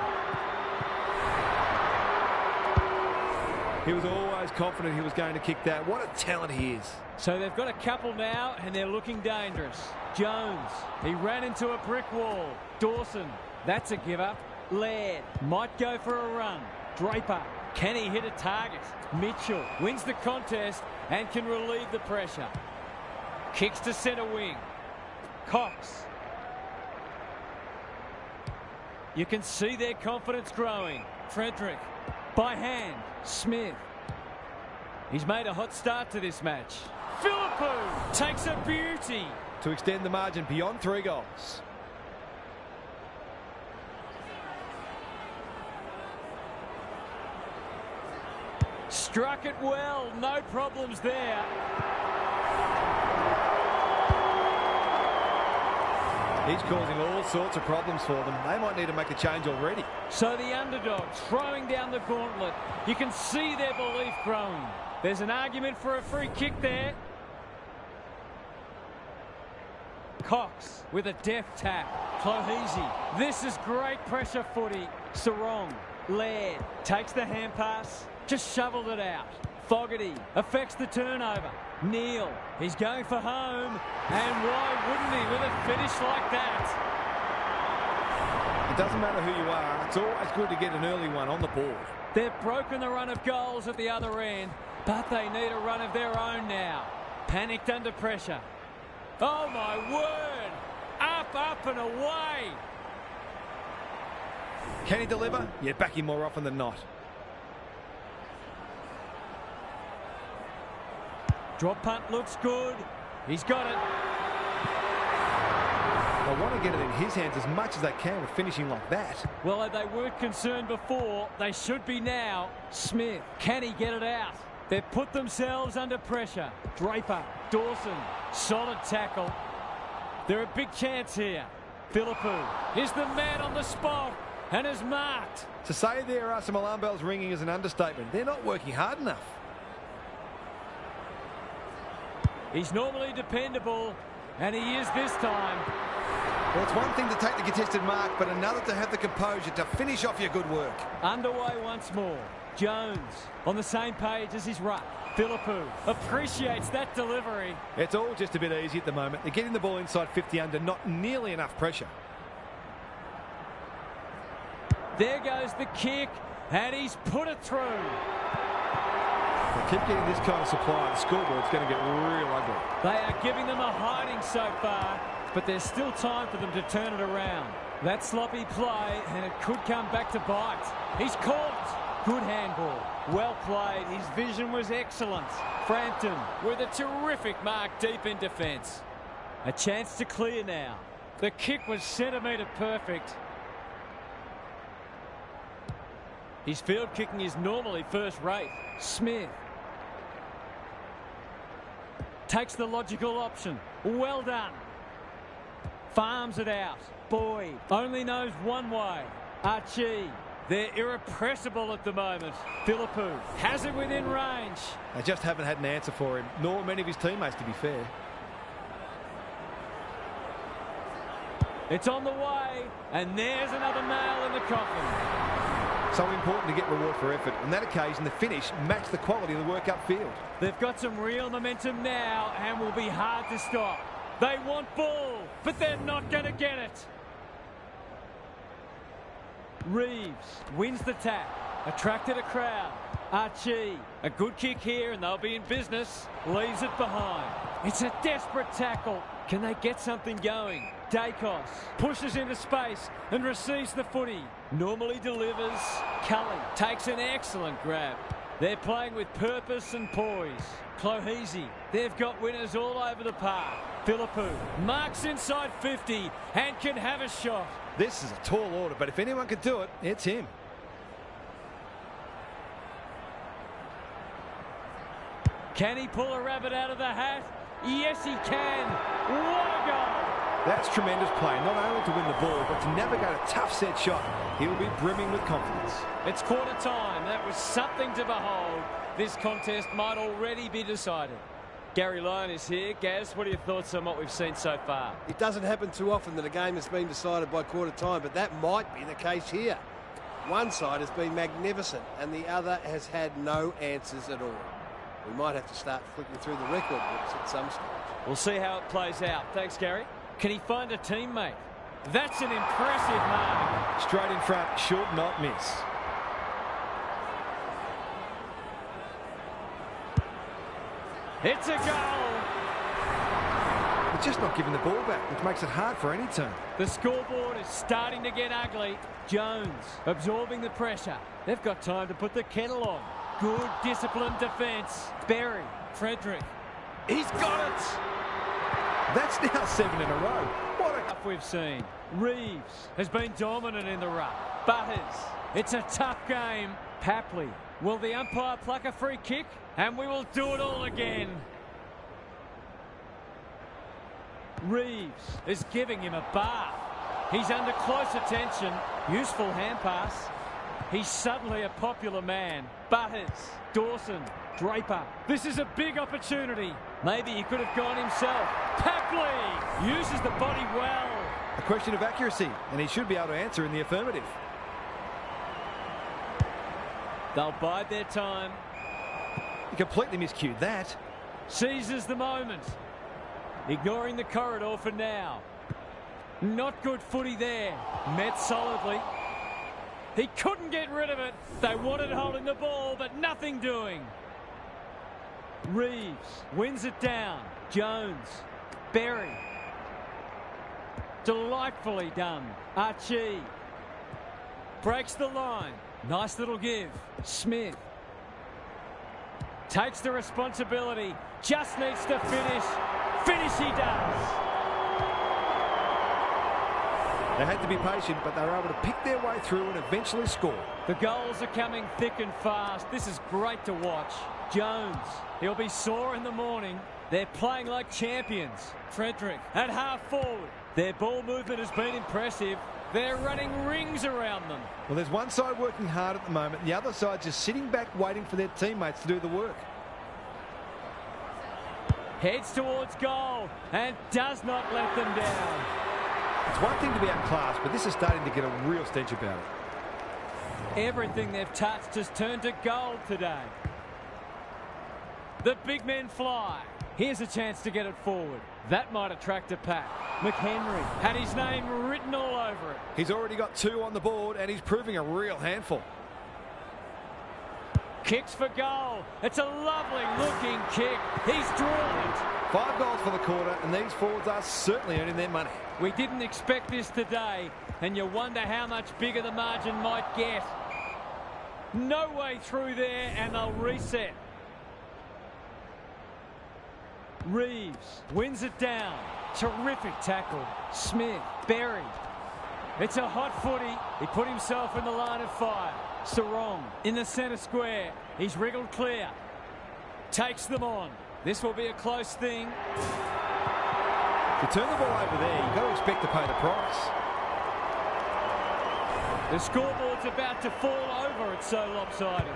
Speaker 2: He was always confident he was going to kick that. What a talent he is.
Speaker 1: So they've got a couple now, and they're looking dangerous. Jones, he ran into a brick wall. Dawson, that's a give up. Laird might go for a run. Draper, can he hit a target? Mitchell wins the contest and can relieve the pressure. Kicks to centre wing. Cox. You can see their confidence growing. Frederick, by hand. Smith. He's made a hot start to this match. Philippou takes a beauty.
Speaker 2: To extend the margin beyond 3 goals.
Speaker 1: Struck it well, no problems there.
Speaker 2: He's causing all sorts of problems for them. They might need to make a change already.
Speaker 1: So the underdogs throwing down the gauntlet. You can see their belief growing. There's an argument for a free kick there. Cox with a deft tap. Clohesi. This is great pressure footy. Sarong. Laird takes the hand pass. Just shoveled it out. Fogarty affects the turnover. Neal, he's going for home. And why wouldn't he with a finish like that?
Speaker 2: It doesn't matter who you are. It's always good to get an early one on the board.
Speaker 1: They've broken the run of goals at the other end, but they need a run of their own now. Panicked under pressure. Oh, my word. Up and away.
Speaker 2: Can he deliver? Yeah, back him more often than not.
Speaker 1: Drop punt looks good. He's got it.
Speaker 2: They want to get it in his hands as much as they can with finishing like that.
Speaker 1: Well, if they weren't concerned before, they should be now. Smith, can he get it out? They've put themselves under pressure. Draper, Dawson, solid tackle. They're a big chance here. Philippou is the man on the spot and is marked.
Speaker 2: To say there are some alarm bells ringing is an understatement. They're not working hard enough.
Speaker 1: He's normally dependable, and he is this time.
Speaker 2: Well, it's one thing to take the contested mark, but another to have the composure to finish off your good work.
Speaker 1: Underway once more. Jones on the same page as his ruck. Philippou appreciates that delivery.
Speaker 2: It's all just a bit easy at the moment. They're getting the ball inside 50 under, not nearly enough pressure.
Speaker 1: There goes the kick, and he's put it through.
Speaker 2: They keep getting this kind of supply. The scoreboard's going to get real ugly.
Speaker 1: They are giving them a hiding so far, but there's still time for them to turn it around. That sloppy play, and it could come back to bite. He's caught. Good handball. Well played. His vision was excellent. Frampton with a terrific mark deep in defence. A chance to clear now. The kick was centimetre perfect. His field kicking is normally first rate. Smith. Takes the logical option. Well done. Farms it out. Boyd only knows one way. Archie. They're irrepressible at the moment. Philippou has it within range.
Speaker 2: They just haven't had an answer for him, nor many of his teammates, to be fair.
Speaker 1: It's on the way, and there's another nail in the coffin.
Speaker 2: So important to get reward for effort. On that occasion, the finish matched the quality of the work upfield.
Speaker 1: They've got some real momentum now and will be hard to stop. They want ball, but they're not going to get it. Reeves wins the tap, attracted a crowd. Archie, a good kick here and they'll be in business. Leaves it behind. It's a desperate tackle. Can they get something going? Dacos pushes into space and receives the footy. Normally delivers. Cully takes an excellent grab. They're playing with purpose and poise. Clohesi, they've got winners all over the park. Philippou marks inside 50 and can have a shot.
Speaker 2: This is a tall order, but if anyone could do it, it's him.
Speaker 1: Can he pull a rabbit out of the hat? Yes, he can. What a goal!
Speaker 2: That's tremendous play, not only to win the ball, but to navigate a tough set shot. He'll be brimming with confidence.
Speaker 1: It's quarter time. That was something to behold. This contest might already be decided. Gary Lyon is here. Gaz, what are your thoughts on what we've seen so far?
Speaker 3: It doesn't happen too often that a game has been decided by quarter time, but that might be the case here. One side has been magnificent and the other has had no answers at all. We might have to start flicking through the record books at some stage.
Speaker 1: We'll see how it plays out. Thanks, Gary. Can he find a teammate? That's an impressive mark.
Speaker 2: Straight in front, should not miss.
Speaker 1: It's a goal.
Speaker 2: They're just not giving the ball back, which makes it hard for any team.
Speaker 1: The scoreboard is starting to get ugly. Jones absorbing the pressure. They've got time to put the kettle on. Good disciplined defence. Berry, Frederick. He's got it.
Speaker 2: That's now 7 in a row. What a...
Speaker 1: We've seen. Reeves has been dominant in the ruck. Butters. It's a tough game. Papley. Will the umpire pluck a free kick? And we will do it all again. Reeves is giving him a bath. He's under close attention. Useful hand pass. He's suddenly a popular man. Butters, Dawson, Draper. This is a big opportunity. Maybe he could have gone himself. Papley uses the body well.
Speaker 2: A question of accuracy, and he should be able to answer in the affirmative.
Speaker 1: They'll bide their time.
Speaker 2: He completely miscued that.
Speaker 1: Seizes the moment. Ignoring the corridor for now. Not good footy there. Met solidly. He couldn't get rid of it. They wanted holding the ball, but nothing doing. Reeves wins it down. Jones. Berry. Delightfully done. Archie. Breaks the line. Nice little give. Smith. Takes the responsibility. Just needs to finish. Finish he does.
Speaker 2: They had to be patient, but they were able to pick their way through and eventually score.
Speaker 1: The goals are coming thick and fast. This is great to watch. Jones, he'll be sore in the morning. They're playing like champions. Frederick at half forward. Their ball movement has been impressive. They're running rings around them.
Speaker 2: Well, there's one side working hard at the moment, and the other side just sitting back waiting for their teammates to do the work.
Speaker 1: Heads towards goal and does not let them down.
Speaker 2: It's one thing to be outclassed, but this is starting to get a real stench about it.
Speaker 1: Everything they've touched has turned to gold today. The big men fly. Here's a chance to get it forward. That might attract a pack. McHenry had his name written all over it.
Speaker 2: He's already got 2 on the board, and he's proving a real handful.
Speaker 1: Kicks for goal. It's a lovely looking kick. He's drawn it.
Speaker 2: 5 goals for the quarter, and these forwards are certainly earning their money.
Speaker 1: We didn't expect this today, and you wonder how much bigger the margin might get. No way through there, and they'll reset. Reeves wins it down. Terrific tackle. Smith, Berry. It's a hot footy. He put himself in the line of fire. Sarong in the centre square. He's wriggled clear. Takes them on. This will be a close thing.
Speaker 2: To turn the ball over there, you've got to expect to pay the price.
Speaker 1: The scoreboard's about to fall over. It's so lopsided.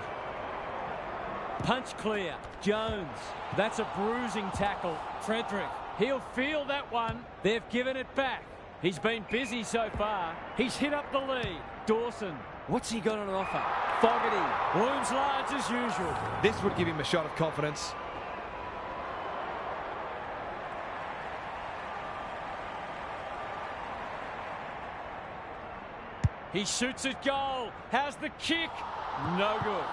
Speaker 1: Punch clear. Jones. That's a bruising tackle. Frederick. He'll feel that one. They've given it back. He's been busy so far. He's hit up the lead. Dawson. What's he got on offer? Fogarty. Looms large as usual.
Speaker 2: This would give him a shot of confidence.
Speaker 1: He shoots at goal. How's the kick? No good.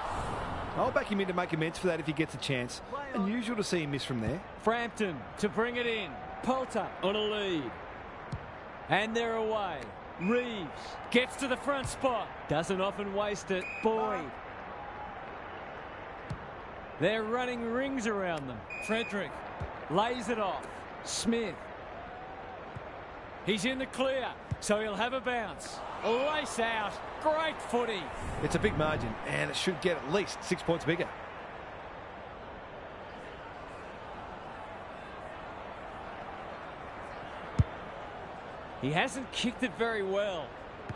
Speaker 2: I'll back him in to make amends for that if he gets a chance. Unusual to see him miss from there.
Speaker 1: Frampton to bring it in. Poulter on a lead. And they're away. Reeves gets to the front spot. Doesn't often waste it. Boyd. They're running rings around them. Frederick lays it off. Smith. He's in the clear, so he'll have a bounce. Lace out. Great footy.
Speaker 2: It's a big margin, and it should get at least 6 points bigger.
Speaker 1: He hasn't kicked it very well.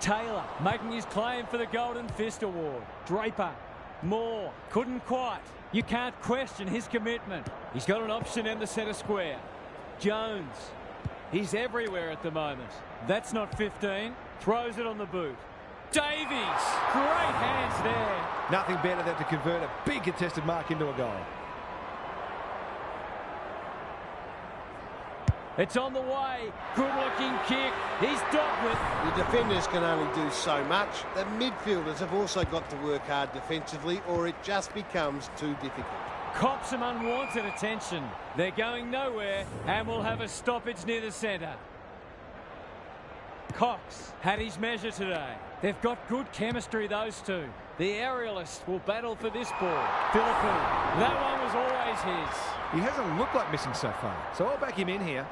Speaker 1: Taylor making his claim for the Golden Fist Award. Draper. Moore. Couldn't quite. You can't question his commitment. He's got an option in the centre square. Jones. He's everywhere at the moment. That's not 15. Throws it on the boot. Davies. Great hands there.
Speaker 2: Nothing better than to convert a big contested mark into a goal.
Speaker 1: It's on the way. Good-looking kick. He's dealt with.
Speaker 3: The defenders can only do so much. The midfielders have also got to work hard defensively, or it just becomes too difficult.
Speaker 1: Cops some unwanted attention. They're going nowhere, and we'll have a stoppage near the centre. Cox had his measure today. They've got good chemistry, those two. The aerialists will battle for this ball. Philippou. That one was always his.
Speaker 2: He hasn't looked like missing so far, so I'll back him in here.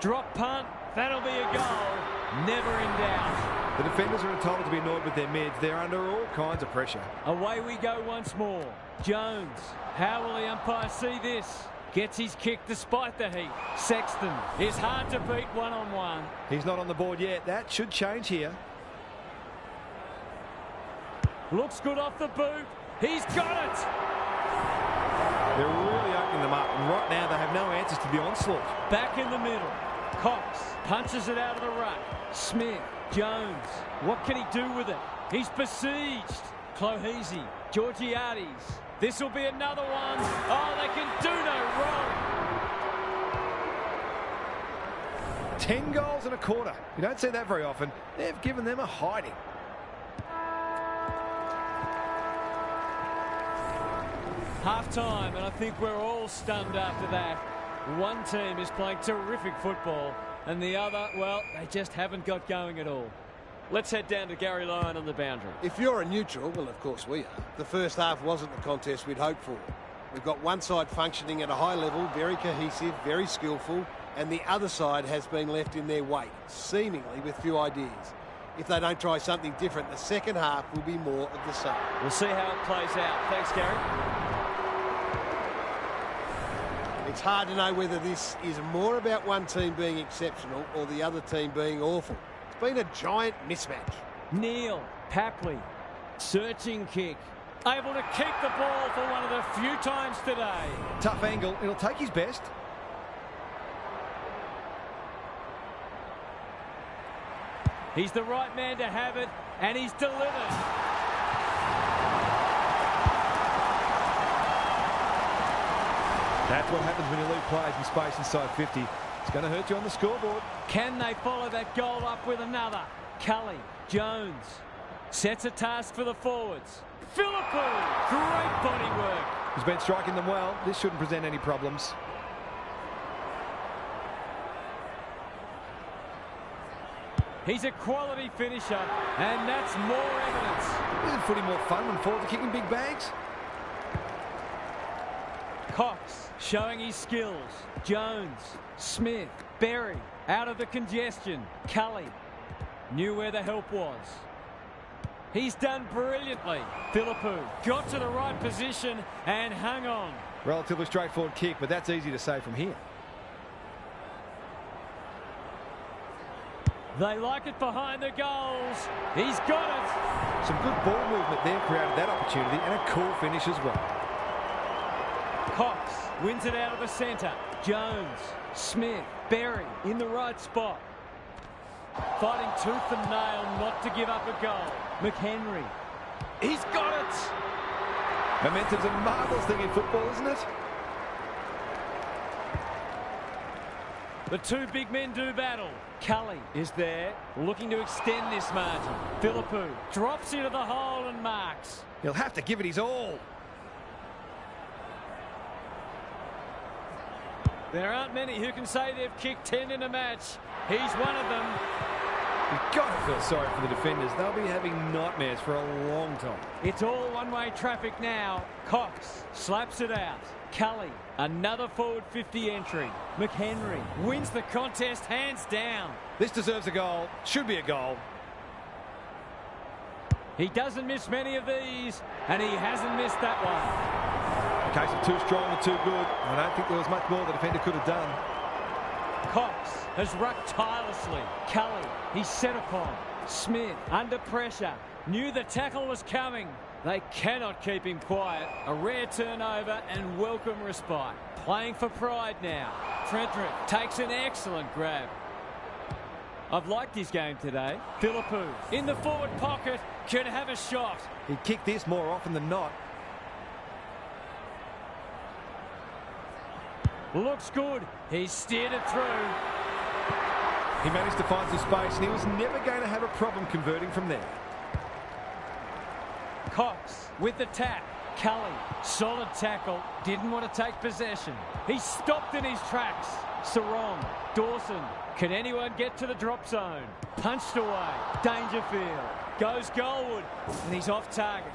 Speaker 1: Drop punt. That'll be a goal. Never in doubt.
Speaker 2: The defenders are entitled to be annoyed with their mids. They're under all kinds of pressure.
Speaker 1: Away we go once more. Jones. How will the umpire see this? Gets his kick despite the heat. Sexton is hard to beat one-on-one.
Speaker 2: He's not on the board yet. That should change here.
Speaker 1: Looks good off the boot. He's got it.
Speaker 2: They're really opening them up. And right now they have no answers to the onslaught.
Speaker 1: Back in the middle. Cox punches it out of the ruck. Smith. Jones. What can he do with it? He's besieged. Clohesi. Georgiades. This will be another one. Oh, they can do no wrong.
Speaker 2: 10 goals and a quarter. You don't see that very often. They've given them a hiding.
Speaker 1: Half-time, and I think we're all stunned after that. One team is playing terrific football, and the other, well, they just haven't got going at all. Let's head down to Gary Lyon on the boundary.
Speaker 3: If you're a neutral, well, of course we are. The first half wasn't the contest we'd hoped for. We've got one side functioning at a high level, very cohesive, very skillful, and the other side has been left in their wake, seemingly with few ideas. If they don't try something different, the second half will be more of the same.
Speaker 1: We'll see how it plays out. Thanks, Gary.
Speaker 3: It's hard to know whether this is more about one team being exceptional or the other team being awful. It's been a giant mismatch.
Speaker 1: Neal, Papley, searching kick. Able to keep the ball for one of the few times today.
Speaker 2: Tough angle. It'll take his best.
Speaker 1: He's the right man to have it, and he's delivered.
Speaker 2: That's what happens when you leave players in space inside 50. It's going to hurt you on the scoreboard.
Speaker 1: Can they follow that goal up with another? Cully, Jones, sets a task for the forwards. Philippou, great body work.
Speaker 2: He's been striking them well. This shouldn't present any problems.
Speaker 1: He's a quality finisher, and that's more evidence.
Speaker 2: Isn't footy more fun when forwards are kicking big bags?
Speaker 1: Cox showing his skills. Jones, Smith, Berry out of the congestion. Cully knew where the help was. He's done brilliantly. Philippou got to the right position and hung on.
Speaker 2: Relatively straightforward kick, but that's easy to say from here.
Speaker 1: They like it behind the goals. He's got it.
Speaker 2: Some good ball movement there created that opportunity, and a cool finish as well.
Speaker 1: Cox wins it out of the centre. Jones, Smith, Berry in the right spot. Fighting tooth and nail not to give up a goal. McHenry. He's got it.
Speaker 2: Momentum's a marvellous thing in football, isn't it?
Speaker 1: The two big men do battle. Cully is there, looking to extend this margin. Philippou drops into the hole and marks.
Speaker 2: He'll have to give it his all.
Speaker 1: There aren't many who can say they've kicked 10 in a match. He's one of them.
Speaker 2: You've got to feel sorry for the defenders. They'll be having nightmares for a long time.
Speaker 1: It's all one-way traffic now. Cox slaps it out. Cully, another forward 50 entry. McHenry wins the contest hands down.
Speaker 2: This deserves a goal. Should be a goal.
Speaker 1: He doesn't miss many of these, and he hasn't missed that one.
Speaker 2: A case of too strong and too good. I don't think there was much more the defender could have done.
Speaker 1: Cox has rucked tirelessly. Cully, he's set upon. Smith, under pressure, knew the tackle was coming. They cannot keep him quiet. A rare turnover and welcome respite. Playing for pride now. Frederick takes an excellent grab. I've liked his game today. Philippou in the forward pocket could have a shot.
Speaker 2: He'd kick this more often than not.
Speaker 1: Looks good. He's steered it through.
Speaker 2: He managed to find some space, and he was never going to have a problem converting from there.
Speaker 1: Cox with the tap. Cully, solid tackle. Didn't want to take possession. He stopped in his tracks. Sarong, Dawson. Can anyone get to the drop zone? Punched away. Dangerfield goes goalward, and he's off target.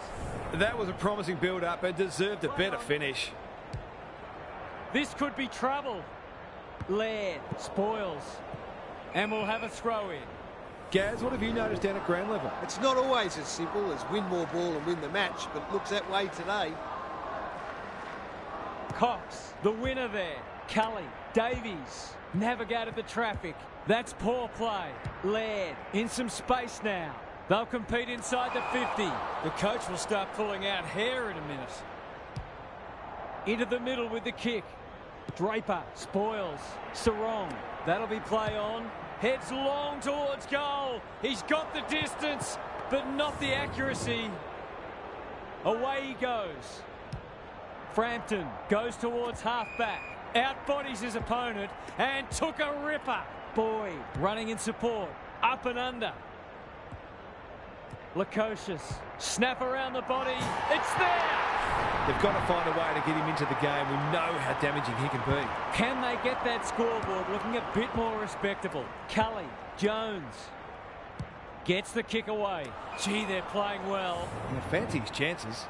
Speaker 2: That was a promising build-up, but deserved a better finish.
Speaker 1: This could be trouble. Laird spoils, and we'll have a throw-in.
Speaker 2: Gaz, what have you noticed down at ground level?
Speaker 3: It's not always as simple as win more ball and win the match, but it looks that way today.
Speaker 1: Cox, the winner there. Cully, Davies, navigated the traffic. That's poor play. Laird, in some space now. They'll compete inside the 50. The coach will start pulling out hair in a minute. Into the middle with the kick. Draper, spoils. Sarong, that'll be play on. Heads long towards goal. He's got the distance, but not the accuracy. Away he goes. Frampton goes towards half-back. Outbodies his opponent and took a ripper. Boyd running in support. Up and under. Lukosius. Snap around the body. It's there!
Speaker 2: They've got to find a way to get him into the game. We know how damaging he can be.
Speaker 1: Can they get that scoreboard looking a bit more respectable? Cully, Jones gets the kick away. Gee, they're playing well.
Speaker 2: And I fancy his chances.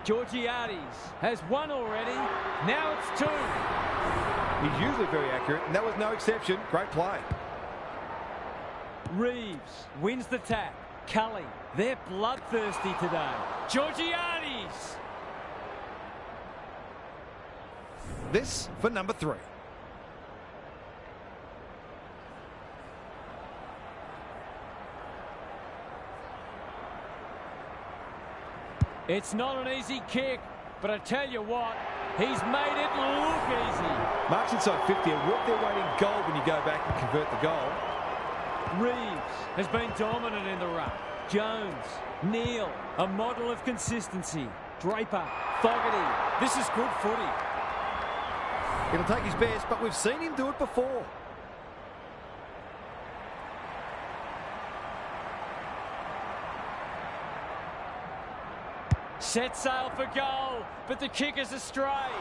Speaker 1: Georgiades has one already. Now it's two.
Speaker 2: He's usually very accurate, and that was no exception. Great play.
Speaker 1: Reeves wins the tap. Cully, they're bloodthirsty today. Georgiades!
Speaker 2: This for number 3.
Speaker 1: It's not an easy kick, but I tell you what, he's made it look easy.
Speaker 2: Marks inside 50 and work their way in goal when you go back and convert the goal.
Speaker 1: Reeves has been dominant in the ruck. Jones, Neal, a model of consistency. Draper, Fogarty. This is good footy.
Speaker 2: It'll take his best, but we've seen him do it before.
Speaker 1: Set sail for goal, but the kick is astray.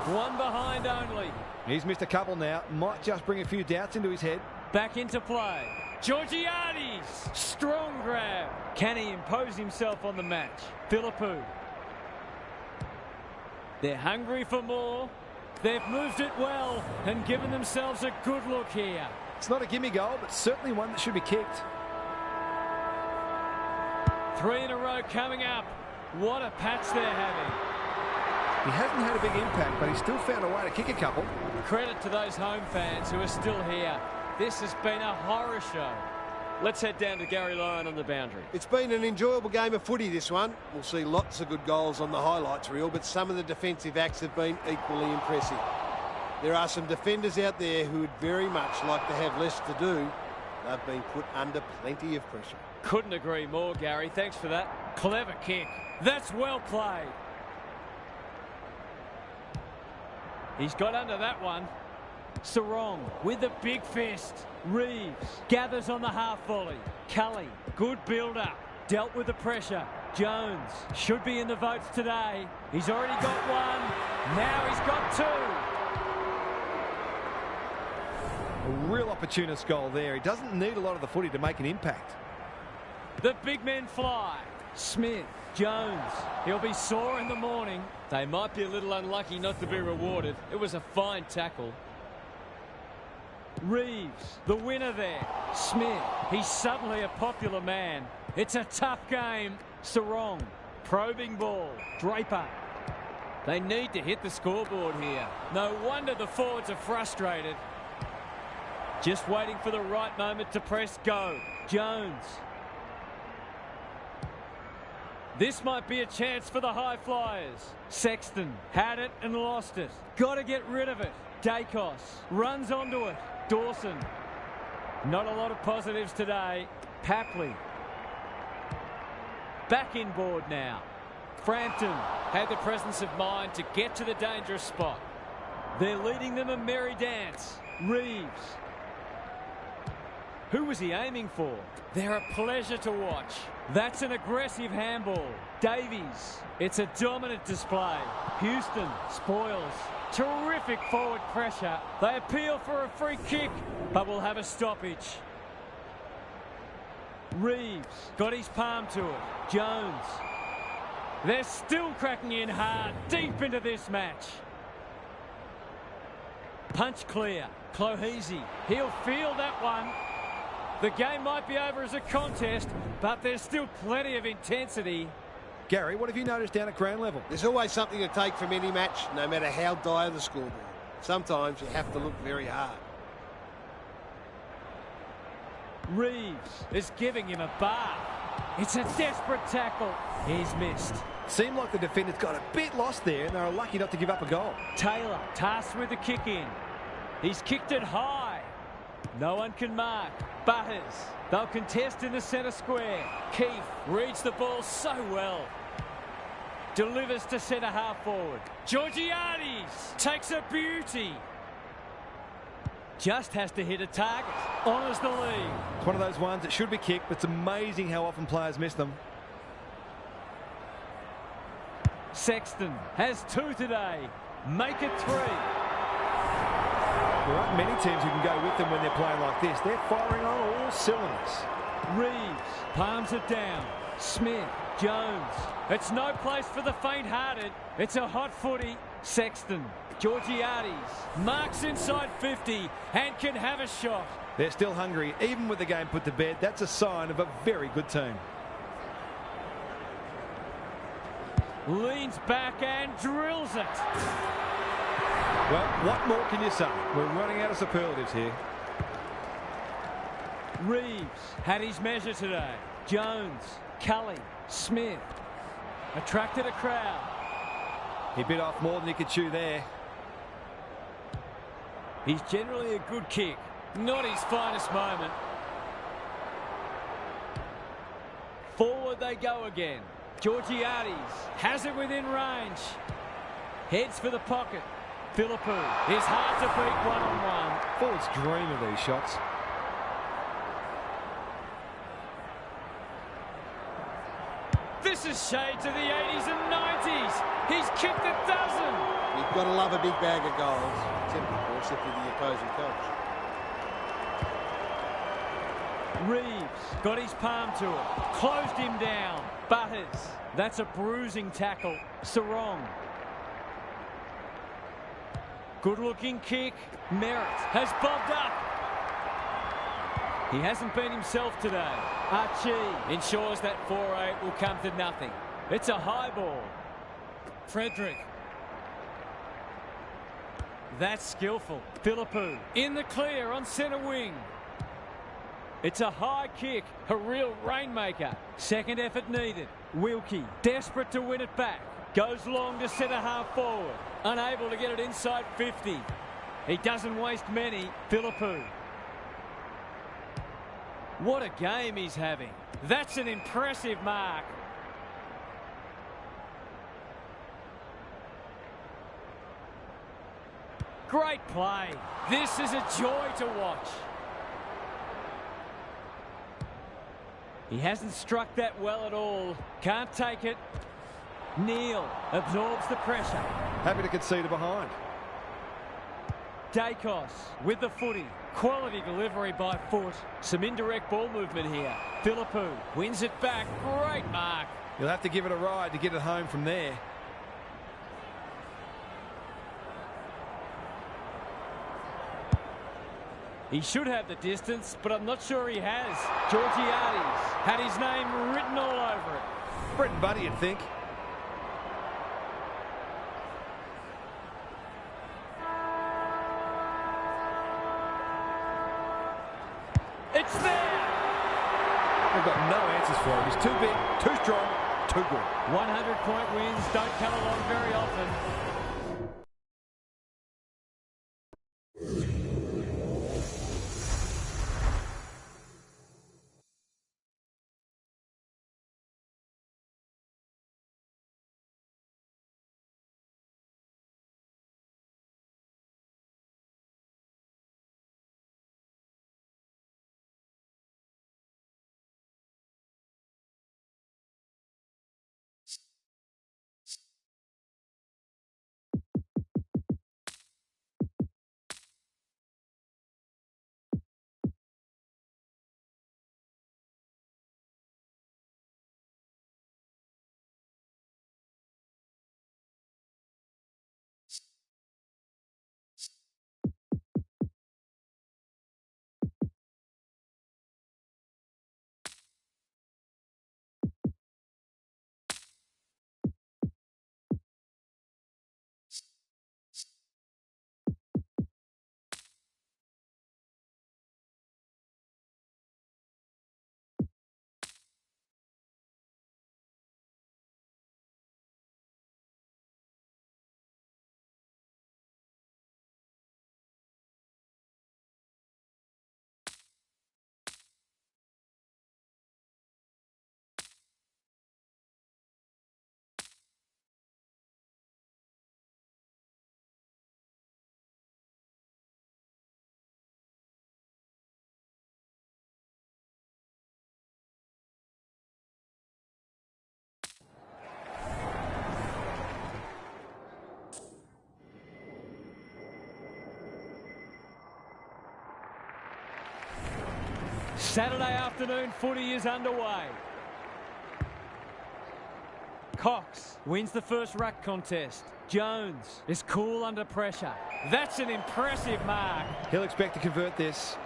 Speaker 1: One behind only.
Speaker 2: He's missed a couple now. Might just bring a few doubts into his head.
Speaker 1: Back into play. Georgiades! Strong grab. Can he impose himself on the match? Philippou. They're hungry for more. They've moved it well and given themselves a good look here.
Speaker 2: It's not a gimme goal, but certainly one that should be kicked.
Speaker 1: 3 in a row coming up. What a patch they're having.
Speaker 2: He hasn't had a big impact, but he's still found a way to kick a couple.
Speaker 1: Credit to those home fans who are still here. This has been a horror show. Let's head down to Gary Lyon on the boundary.
Speaker 3: It's been an enjoyable game of footy, this one. We'll see lots of good goals on the highlights reel, but some of the defensive acts have been equally impressive. There are some defenders out there who would very much like to have less to do. They've been put under plenty of pressure.
Speaker 1: Couldn't agree more, Gary. Thanks for that. Clever kick. That's well played. He's got under that one. Sarong with a big fist. Reeves gathers on the half volley. Cully, good build-up. Dealt with the pressure. Jones should be in the votes today. He's already got one. Now he's got two.
Speaker 2: A real opportunist goal there. He doesn't need a lot of the footy to make an impact.
Speaker 1: The big men fly. Smith, Jones. He'll be sore in the morning. They might be a little unlucky not to be rewarded. It was a fine tackle. Reeves, the winner there. Smith, he's suddenly a popular man. It's a tough game. Sarong, probing ball. Draper. They need to hit the scoreboard here. No wonder the forwards are frustrated. Just waiting for the right moment to press go. Jones. This might be a chance for the high flyers. Sexton had it and lost it. Got to get rid of it. Dacos runs onto it. Dawson. Not a lot of positives today. Papley. Back inboard now. Frampton had the presence of mind to get to the dangerous spot. They're leading them a merry dance. Reeves. Who was he aiming for? They're a pleasure to watch. That's an aggressive handball. Davies. It's a dominant display. Houston spoils. Terrific forward pressure. They appeal for a free kick, but will have a stoppage. Reeves got his palm to it. Jones. They're still cracking in hard, deep into this match. Punch clear. Clohesi. He'll feel that one. The game might be over as a contest, but there's still plenty of intensity.
Speaker 2: Gary, what have you noticed down at ground level?
Speaker 3: There's always something to take from any match, no matter how dire the scoreboard. Sometimes you have to look very hard.
Speaker 1: Reeves is giving him a bar. It's a desperate tackle. He's missed.
Speaker 2: Seemed like the defenders got a bit lost there, and they were lucky not to give up a goal.
Speaker 1: Taylor tasked with the kick in. He's kicked it high. No one can mark. Butters. They'll contest in the centre square. Keith reads the ball so well. Delivers to centre half forward. Georgiades takes a beauty. Just has to hit a target. Honours the lead.
Speaker 2: It's one of those ones that should be kicked, but it's amazing how often players miss them.
Speaker 1: Sexton has 2 today. Make it 3.
Speaker 2: There aren't many teams who can go with them when they're playing like this. They're firing on all cylinders.
Speaker 1: Reeves palms it down. Smith, Jones. It's no place for the faint-hearted. It's a hot footy. Sexton, Georgiades marks inside 50 and can have a shot.
Speaker 2: They're still hungry, even with the game put to bed. That's a sign of a very good team.
Speaker 1: Leans back and drills it.
Speaker 2: Well, what more can you say? We're running out of superlatives here.
Speaker 1: Reeves had his measure today. Jones, Cully, Smith. Attracted a crowd.
Speaker 2: He bit off more than he could chew there.
Speaker 1: He's generally a good kick. Not his finest moment. Forward they go again. Georgiades has it within range. Heads for the pocket. Philippou is hard to beat one-on-one.
Speaker 2: Forwards dream of these shots.
Speaker 1: This is shades of the 80s and 90s. He's kicked a dozen.
Speaker 3: You've got to love a big bag of goals, except of course if you're the opposing coach.
Speaker 1: Reeves got his palm to it. Closed him down. Butters. That's a bruising tackle. Sarong. Good-looking kick. Merritt has bobbed up. He hasn't been himself today. Archie ensures that 4-8 will come to nothing. It's a high ball. Frederick. That's skillful. Philippou in the clear on centre wing. It's a high kick, a real rainmaker. Second effort needed. Wilkie, desperate to win it back. Goes long to centre half forward. Unable to get it inside 50. He doesn't waste many. Philippou. What a game he's having. That's an impressive mark. Great play. This is a joy to watch. He hasn't struck that well at all. Can't take it. Neal absorbs the pressure.
Speaker 2: Happy to concede a behind.
Speaker 1: Dacos with the footy. Quality delivery by foot. Some indirect ball movement here. Philippou wins it back. Great mark.
Speaker 2: You'll have to give it a ride to get it home from there.
Speaker 1: He should have the distance, but I'm not sure he has. Georgiades had his name written all over it.
Speaker 2: Britton Buddy, you'd think.
Speaker 1: It's there!
Speaker 2: They've got no answers for him. He's too big, too strong, too good.
Speaker 1: 100-point wins don't come along very often. Saturday afternoon footy is underway. Cox wins the first ruck contest. Jones is cool under pressure. That's an impressive mark.
Speaker 2: He'll expect to convert this.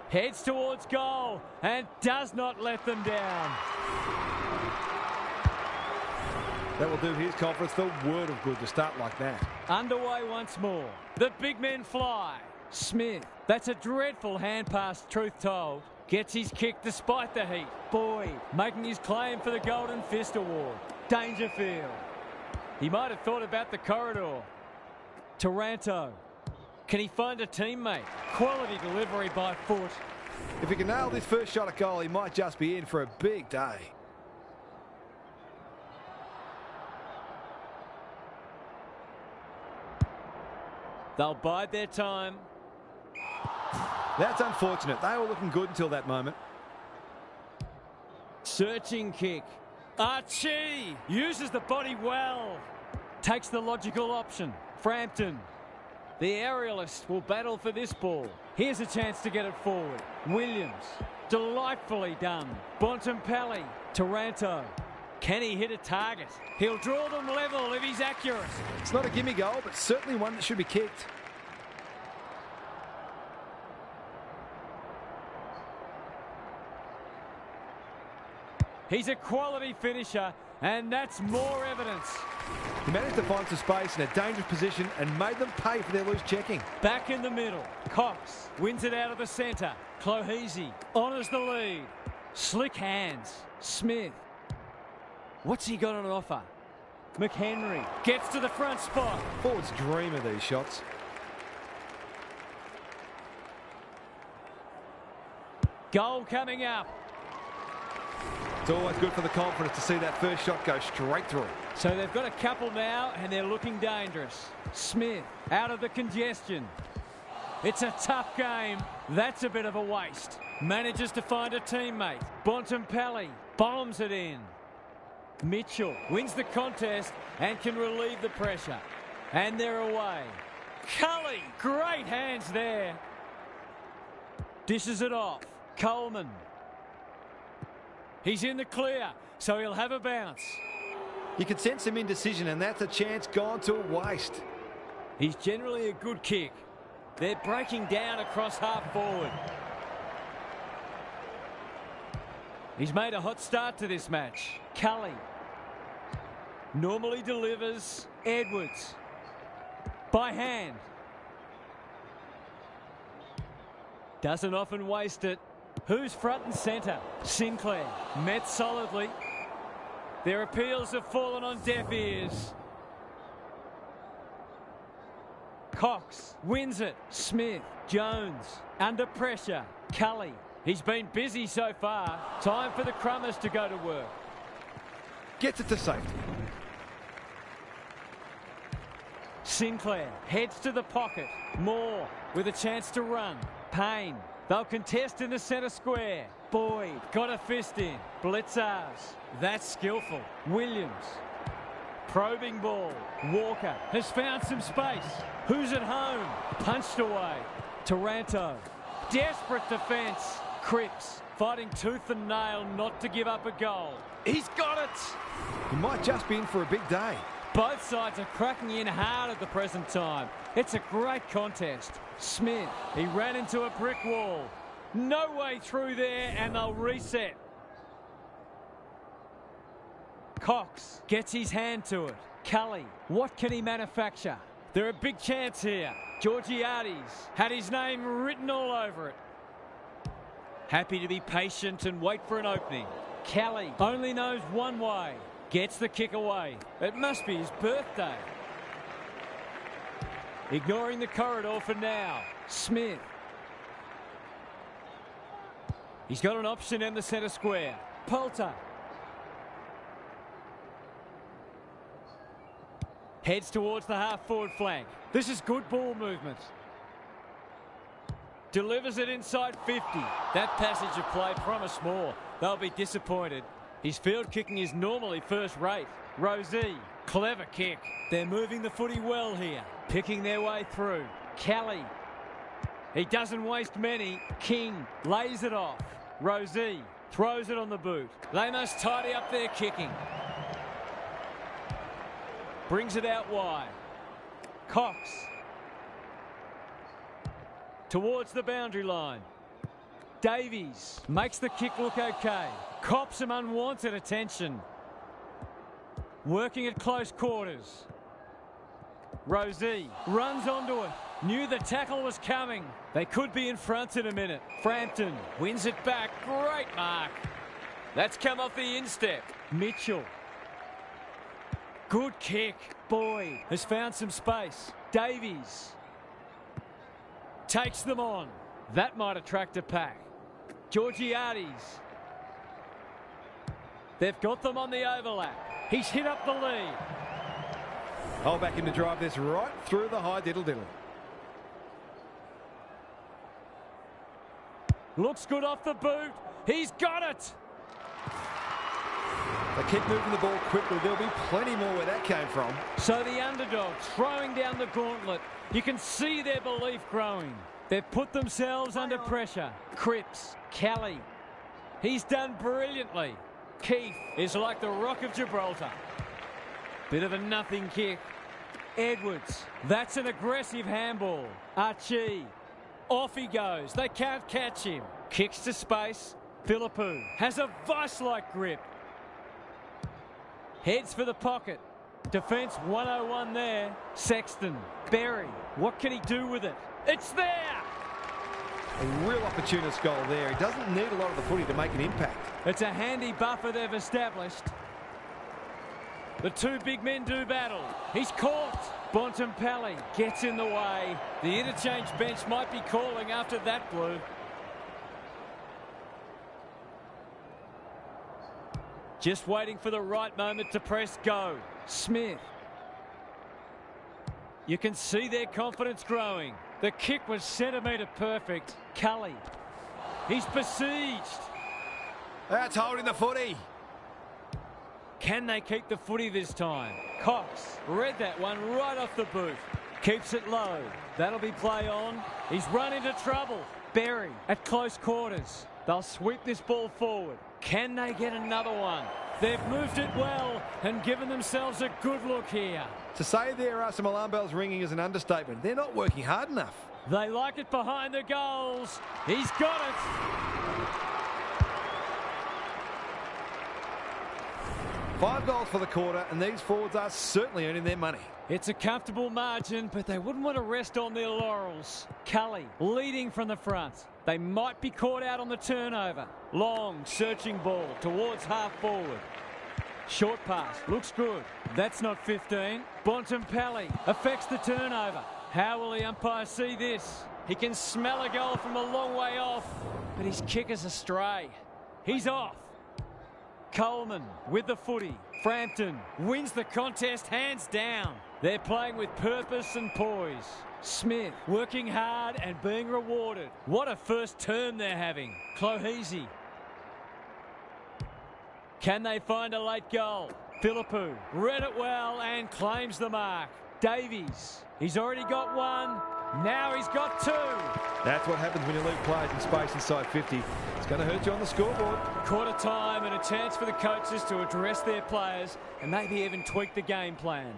Speaker 1: Heads towards goal and does not let them down.
Speaker 2: That will do his conference the word of good to start like that.
Speaker 1: Underway once more. The big men fly. Smith, that's a dreadful hand pass, truth told. Gets his kick despite the heat. Boyd making his claim for the Golden Fist Award. Dangerfield. He might have thought about the corridor. Taranto. Can he find a teammate? Quality delivery by foot.
Speaker 2: If he can nail this first shot at goal, he might just be in for a big day.
Speaker 1: They'll bide their time.
Speaker 2: That's unfortunate. They were looking good until that moment.
Speaker 1: Searching kick. Archie uses the body well. Takes the logical option. Frampton. The aerialist will battle for this ball. Here's a chance to get it forward. Williams. Delightfully done. Bontempelli. Taranto. Can he hit a target? He'll draw them level if he's accurate.
Speaker 2: It's not a gimme goal, but certainly one that should be kicked.
Speaker 1: He's a quality finisher, and that's more evidence.
Speaker 2: He managed to find some space in a dangerous position and made them pay for their loose checking.
Speaker 1: Back in the middle, Cox wins it out of the centre. Clohese honours the lead. Slick hands. Smith. What's he got on offer? McHenry gets to the front spot.
Speaker 2: Forwards dream of these shots.
Speaker 1: Goal coming up.
Speaker 2: It's always good for the confidence to see that first shot go straight through.
Speaker 1: So they've got a couple now, and they're looking dangerous. Smith out of the congestion. It's a tough game. That's a bit of a waste. Manages to find a teammate. Bontempelli bombs it in. Mitchell wins the contest and can relieve the pressure. And they're away. Cully, great hands there. Dishes it off. Coleman. He's in the clear, so he'll have a bounce.
Speaker 2: You can sense some indecision, and that's a chance gone to waste.
Speaker 1: He's generally a good kick. They're breaking down across half forward. He's made a hot start to this match. Cully normally delivers. Edwards by hand. Doesn't often waste it. Who's front and centre? Sinclair met solidly. Their appeals have fallen on deaf ears. Cox wins it. Smith, Jones under pressure. Cully, he's been busy so far. Time for the Crummers to go to work.
Speaker 2: Gets it to safety.
Speaker 1: Sinclair heads to the pocket. Moore with a chance to run. Payne. They'll contest in the centre square. Boyd got a fist in. Blitzars. That's skillful. Williams. Probing ball. Walker has found some space. Who's at home? Punched away. Taranto. Desperate defence. Cripps fighting tooth and nail not to give up a goal. He's got it.
Speaker 2: He might just be in for a big day.
Speaker 1: Both sides are cracking in hard at the present time. It's a great contest. Smith, he ran into a brick wall. No way through there, and they'll reset. Cox gets his hand to it. Cully, what can he manufacture? They're a big chance here. Georgiades had his name written all over it. Happy to be patient and wait for an opening. Kelly only knows one way. Gets the kick away. It must be his birthday. Ignoring the corridor for now. Smith. He's got an option in the centre square. Poulter. Heads towards the half-forward flank. This is good ball movement. Delivers it inside 50. That passage of play promised more. They'll be disappointed. His field kicking is normally first rate. Rosie, clever kick. They're moving the footy well here. Picking their way through. Kelly. He doesn't waste many. King lays it off. Rosie throws it on the boot. They must tidy up their kicking. Brings it out wide. Cox. Towards the boundary line. Davies makes the kick look okay. Cops some unwanted attention. Working at close quarters. Rosie runs onto it. Knew the tackle was coming. They could be in front in a minute. Frampton wins it back. Great mark. That's come off the instep. Mitchell. Good kick. Boyd has found some space. Davies takes them on. That might attract a pack. Georgiades. They've got them on the overlap. He's hit up the lead.
Speaker 2: I'll back him to drive this right through the high diddle-diddle.
Speaker 1: Looks good off the boot. He's got it.
Speaker 2: They keep moving the ball quickly. There'll be plenty more where that came from.
Speaker 1: So the underdog throwing down the gauntlet. You can see their belief growing. They've put themselves under pressure. Cripps, Kelly. He's done brilliantly. Keith is like the Rock of Gibraltar. Bit of a nothing kick. Edwards. That's an aggressive handball. Archie. Off he goes. They can't catch him. Kicks to space. Philippou has a vice-like grip. Heads for the pocket. Defence 101 there. Sexton. Berry. What can he do with it? It's there!
Speaker 2: A real opportunist goal there. He doesn't need a lot of the footy to make an impact.
Speaker 1: It's a handy buffer they've established. The two big men do battle. He's caught. Bontempelli gets in the way. The interchange bench might be calling after that blue. Just waiting for the right moment to press go. Smith. You can see their confidence growing. The kick was centimetre perfect. Cully. He's besieged.
Speaker 2: That's holding the footy.
Speaker 1: Can they keep the footy this time? Cox read that one right off the boot. Keeps it low. That'll be play on. He's run into trouble. Berry at close quarters. They'll sweep this ball forward. Can they get another one? They've moved it well and given themselves a good look here.
Speaker 2: To say there are some alarm bells ringing is an understatement. They're not working hard enough.
Speaker 1: They like it behind the goals. He's got it.
Speaker 2: 5 goals for the quarter, and these forwards are certainly earning their money.
Speaker 1: It's a comfortable margin, but they wouldn't want to rest on their laurels. Cully leading from the front. They might be caught out on the turnover. Long, searching ball towards half forward. Short pass, looks good. That's not 15. Bontempelli affects the turnover. How will the umpire see this? He can smell a goal from a long way off, but his kick is astray. He's off. Coleman with the footy. Frampton wins the contest hands down. They're playing with purpose and poise. Smith working hard and being rewarded. What a first term they're having. Clohesi. Can they find a late goal? Philippou read it well and claims the mark. Davies. He's already got one. Now he's got 2.
Speaker 2: That's what happens when you leave players in space inside 50. It's going to hurt you on the scoreboard.
Speaker 1: Quarter time and a chance for the coaches to address their players and maybe even tweak the game plan.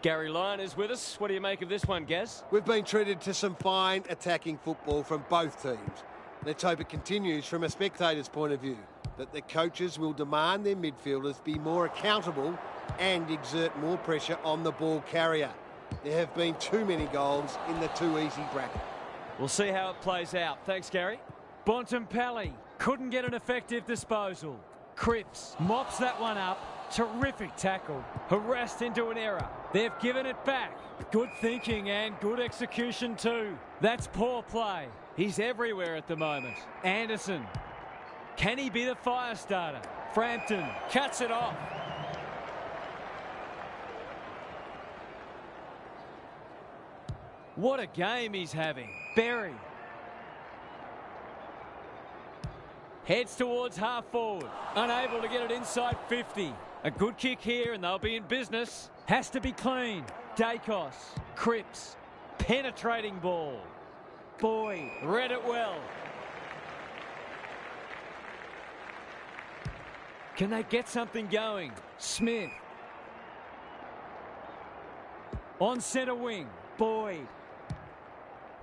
Speaker 1: Gary Lyon is with us. What do you make of this one, Gaz?
Speaker 3: We've been treated to some fine attacking football from both teams. Let's hope it continues from a spectator's point of view, that the coaches will demand their midfielders be more accountable and exert more pressure on the ball carrier. There have been too many goals in the too easy bracket.
Speaker 1: We'll see how it plays out. Thanks, Gary. Bontempelli couldn't get an effective disposal. Cripps mops that one up. Terrific tackle. Harassed into an error. They've given it back. Good thinking and good execution too. That's poor play. He's everywhere at the moment. Anderson. Can he be the fire starter? Frampton cuts it off. What a game he's having. Berry. Heads towards half forward. Unable to get it inside 50. A good kick here and they'll be in business. Has to be clean. Dacos. Cripps. Penetrating ball. Boyd read it well. Can they get something going? Smith. On centre wing. Boyd.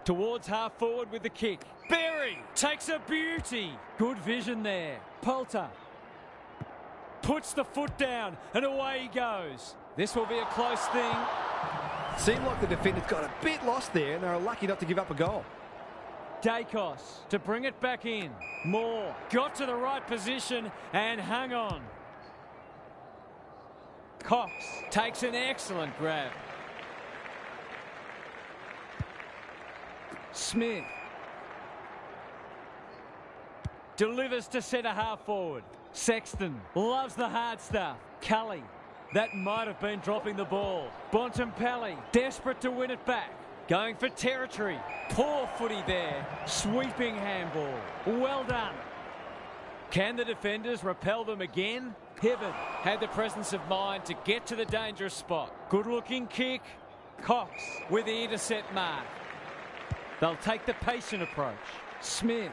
Speaker 1: Towards half forward with the kick. Berry takes a beauty. Good vision there. Poulter puts the foot down and away he goes. This will be a close thing.
Speaker 2: Seemed like the defenders got a bit lost there and they were lucky not to give up a goal.
Speaker 1: Dacos to bring it back in. Moore got to the right position and hung on. Cox takes an excellent grab. Smith delivers to centre half forward. Sexton loves the hard stuff. Cully, that might have been dropping the ball. Bontempelli desperate to win it back. Going for territory. Poor footy there. Sweeping handball. Well done. Can the defenders repel them again? Hibbard had the presence of mind to get to the dangerous spot. Good looking kick. Cox with the intercept mark. They'll take the patient approach. Smith.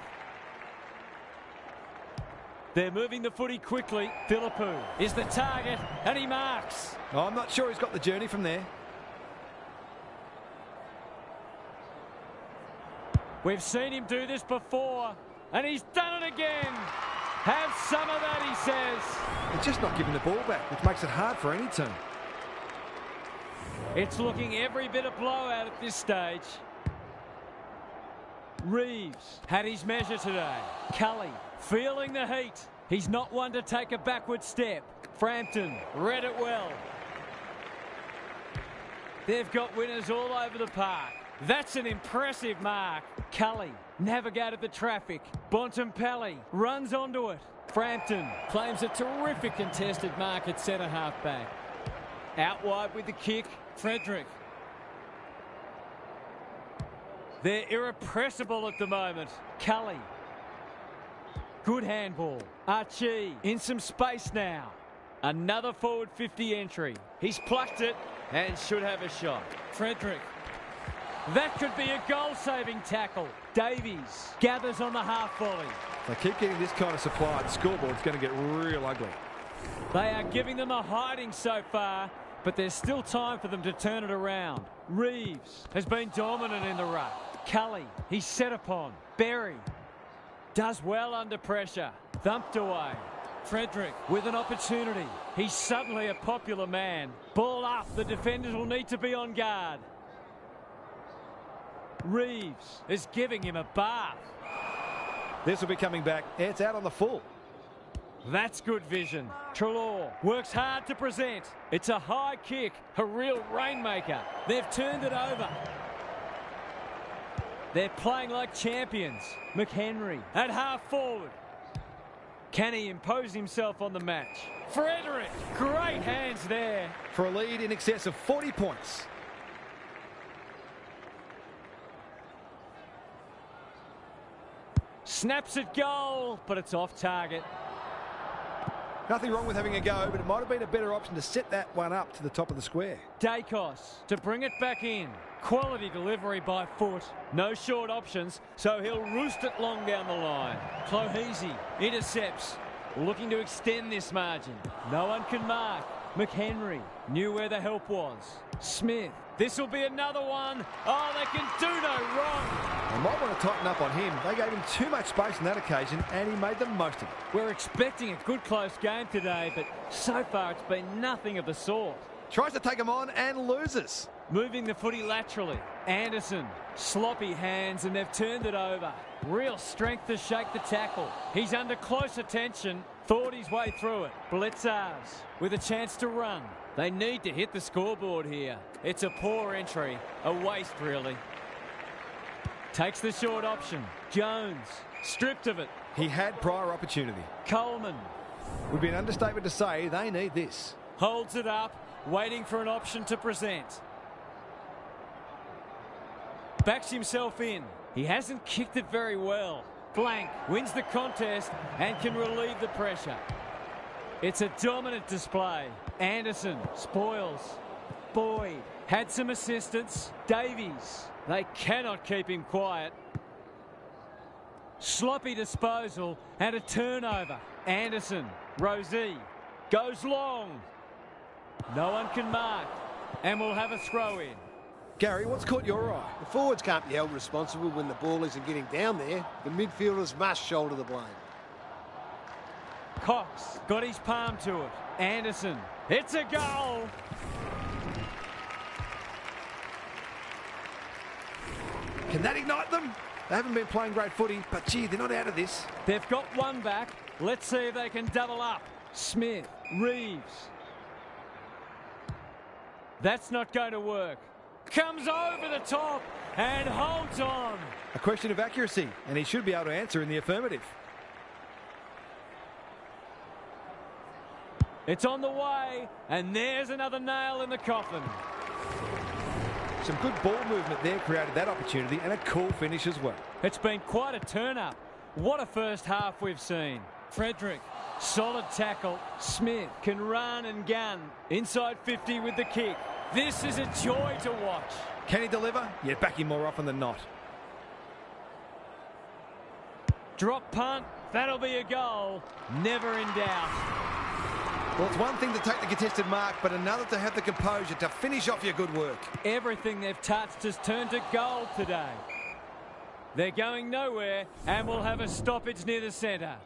Speaker 1: They're moving the footy quickly. Philippou is the target, and he marks.
Speaker 2: Oh, I'm not sure he's got the journey from there.
Speaker 1: We've seen him do this before, and he's done it again. Have some of that, he says.
Speaker 2: They're just not giving the ball back, which makes it hard for any team.
Speaker 1: It's looking every bit a blowout at this stage. Reeves had his measure today. Cully feeling the heat. He's not one to take a backward step. Frampton read it well. They've got winners all over the park. That's an impressive mark. Cully navigated the traffic. Bontempelli runs onto it. Frampton claims a terrific contested mark at centre half back. Out wide with the kick, Frederick. They're irrepressible at the moment. Cully. Good handball. Archie in some space now. Another forward 50 entry. He's plucked it and should have a shot. Frederick. That could be a goal-saving tackle. Davies gathers on the half volley.
Speaker 2: They keep getting this kind of supply. The scoreboard's going to get real ugly.
Speaker 1: They are giving them a hiding so far, but there's still time for them to turn it around. Reeves has been dominant in the ruck. Cully, he's set upon. Berry does well under pressure. Thumped away. Frederick with an opportunity. He's suddenly a popular man. Ball up. The defenders will need to be on guard. Reeves is giving him a bath.
Speaker 2: This will be coming back. It's out on the full.
Speaker 1: That's good vision. Treloar works hard to present. It's a high kick, a real rainmaker. They've turned it over. They're playing like champions. McHenry at half forward. Can he impose himself on the match? Frederick, great hands there.
Speaker 2: For a lead in excess of 40 points.
Speaker 1: Snaps at goal, but it's off target.
Speaker 2: Nothing wrong with having a go, but it might have been a better option to set that one up to the top of the square.
Speaker 1: Dacos to bring it back in. Quality delivery by foot. No short options, so he'll roost it long down the line. Clohesi intercepts, looking to extend this margin. No one can mark. McHenry knew where the help was. Smith, this will be another one. Oh, they can do no wrong.
Speaker 2: They might want to tighten up on him. They gave him too much space on that occasion, and he made the most of it.
Speaker 1: We're expecting a good close game today, but so far it's been nothing of the sort.
Speaker 2: Tries to take him on and loses.
Speaker 1: Moving the footy laterally. Anderson, sloppy hands, and they've turned it over. Real strength to shake the tackle. He's under close attention. Thought his way through it. Blitzars with a chance to run. They need to hit the scoreboard here. It's a poor entry. A waste, really. Takes the short option. Jones, stripped of it.
Speaker 2: He had prior opportunity.
Speaker 1: Coleman.
Speaker 2: Would be an understatement to say they need this.
Speaker 1: Holds it up, waiting for an option to present. Backs himself in. He hasn't kicked it very well. Blank wins the contest and can relieve the pressure. It's a dominant display. Anderson spoils. Boyd had some assistance. Davies. They cannot keep him quiet. Sloppy disposal and a turnover. Anderson. Rosie goes long. No one can mark. And we'll have a throw in.
Speaker 2: Gary, what's caught your eye?
Speaker 3: The forwards can't be held responsible when the ball isn't getting down there. The midfielders must shoulder the blame.
Speaker 1: Cox got his palm to it. Anderson. It's a goal.
Speaker 2: Can that ignite them? They haven't been playing great footy, but gee, they're not out of this.
Speaker 1: They've got one back. Let's see if they can double up. Smith. Reeves. That's not going to work. Comes over the top and holds on.
Speaker 2: A question of accuracy, and he should be able to answer in the affirmative.
Speaker 1: It's on the way, and there's another nail in the coffin.
Speaker 2: Some good ball movement there created that opportunity, and a cool finish as well.
Speaker 1: It's been quite a turn-up. What a first half we've seen. Frederick, solid tackle. Smith can run and gun. Inside 50 with the kick. This is a joy to watch.
Speaker 2: Can he deliver? Yeah, back him more often than not.
Speaker 1: Drop punt. That'll be a goal. Never in doubt.
Speaker 2: Well, it's one thing to take the contested mark, but another to have the composure to finish off your good work.
Speaker 1: Everything they've touched has turned to gold today. They're going nowhere, and we'll have a stoppage near the centre.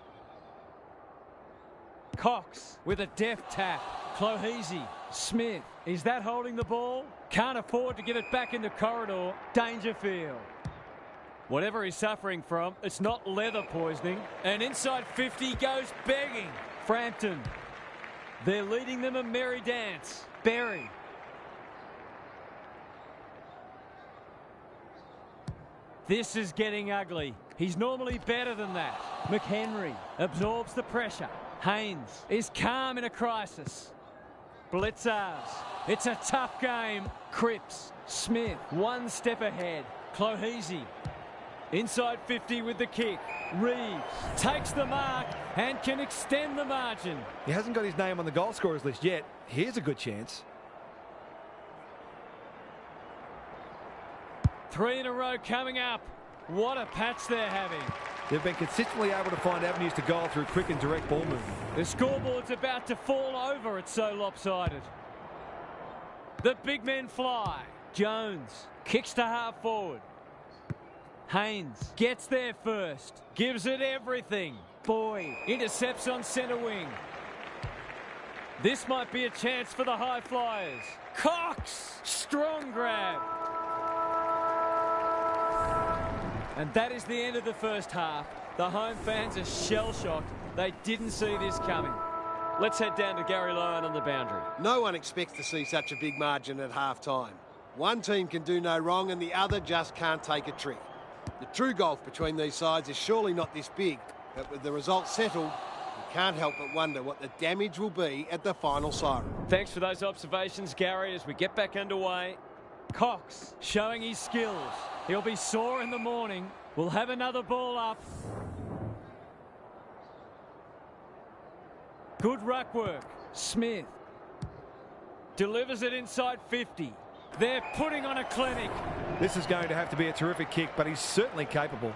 Speaker 1: Cox with a deft tap. Clohese. Smith. Is that holding the ball? Can't afford to give it back in the corridor. Dangerfield. Whatever he's suffering from, it's not leather poisoning. And inside 50 goes begging. Frampton. They're leading them a merry dance. Berry. This is getting ugly. He's normally better than that. McHenry absorbs the pressure. Haynes is calm in a crisis. Blitzers. It's a tough game. Cripps. Smith. One step ahead. Clohese. Inside 50 with the kick. Reeves takes the mark and can extend the margin.
Speaker 2: He hasn't got his name on the goal scorers list yet. Here's a good chance.
Speaker 1: 3 in a row coming up. What a patch they're having.
Speaker 2: They've been consistently able to find avenues to goal through quick and direct ball movement.
Speaker 1: The scoreboard's about to fall over. It's so lopsided. The big men fly. Jones kicks to half forward. Haynes gets there first. Gives it everything. Boyd intercepts on centre wing. This might be a chance for the high flyers. Cox! Strong grab. And that is the end of the first half. The home fans are shell-shocked. They didn't see this coming. Let's head down to Gary Lyon on the boundary.
Speaker 3: No one expects to see such a big margin at half-time. One team can do no wrong and the other just can't take a trick. The true gulf between these sides is surely not this big, but with the result settled, you can't help but wonder what the damage will be at the final siren.
Speaker 1: Thanks for those observations, Gary, as we get back underway. Cox showing his skills. He'll be sore in the morning. We'll have another ball up. Good ruck work. Smith delivers it inside 50. They're putting on a clinic.
Speaker 2: This is going to have to be a terrific kick, but he's certainly capable.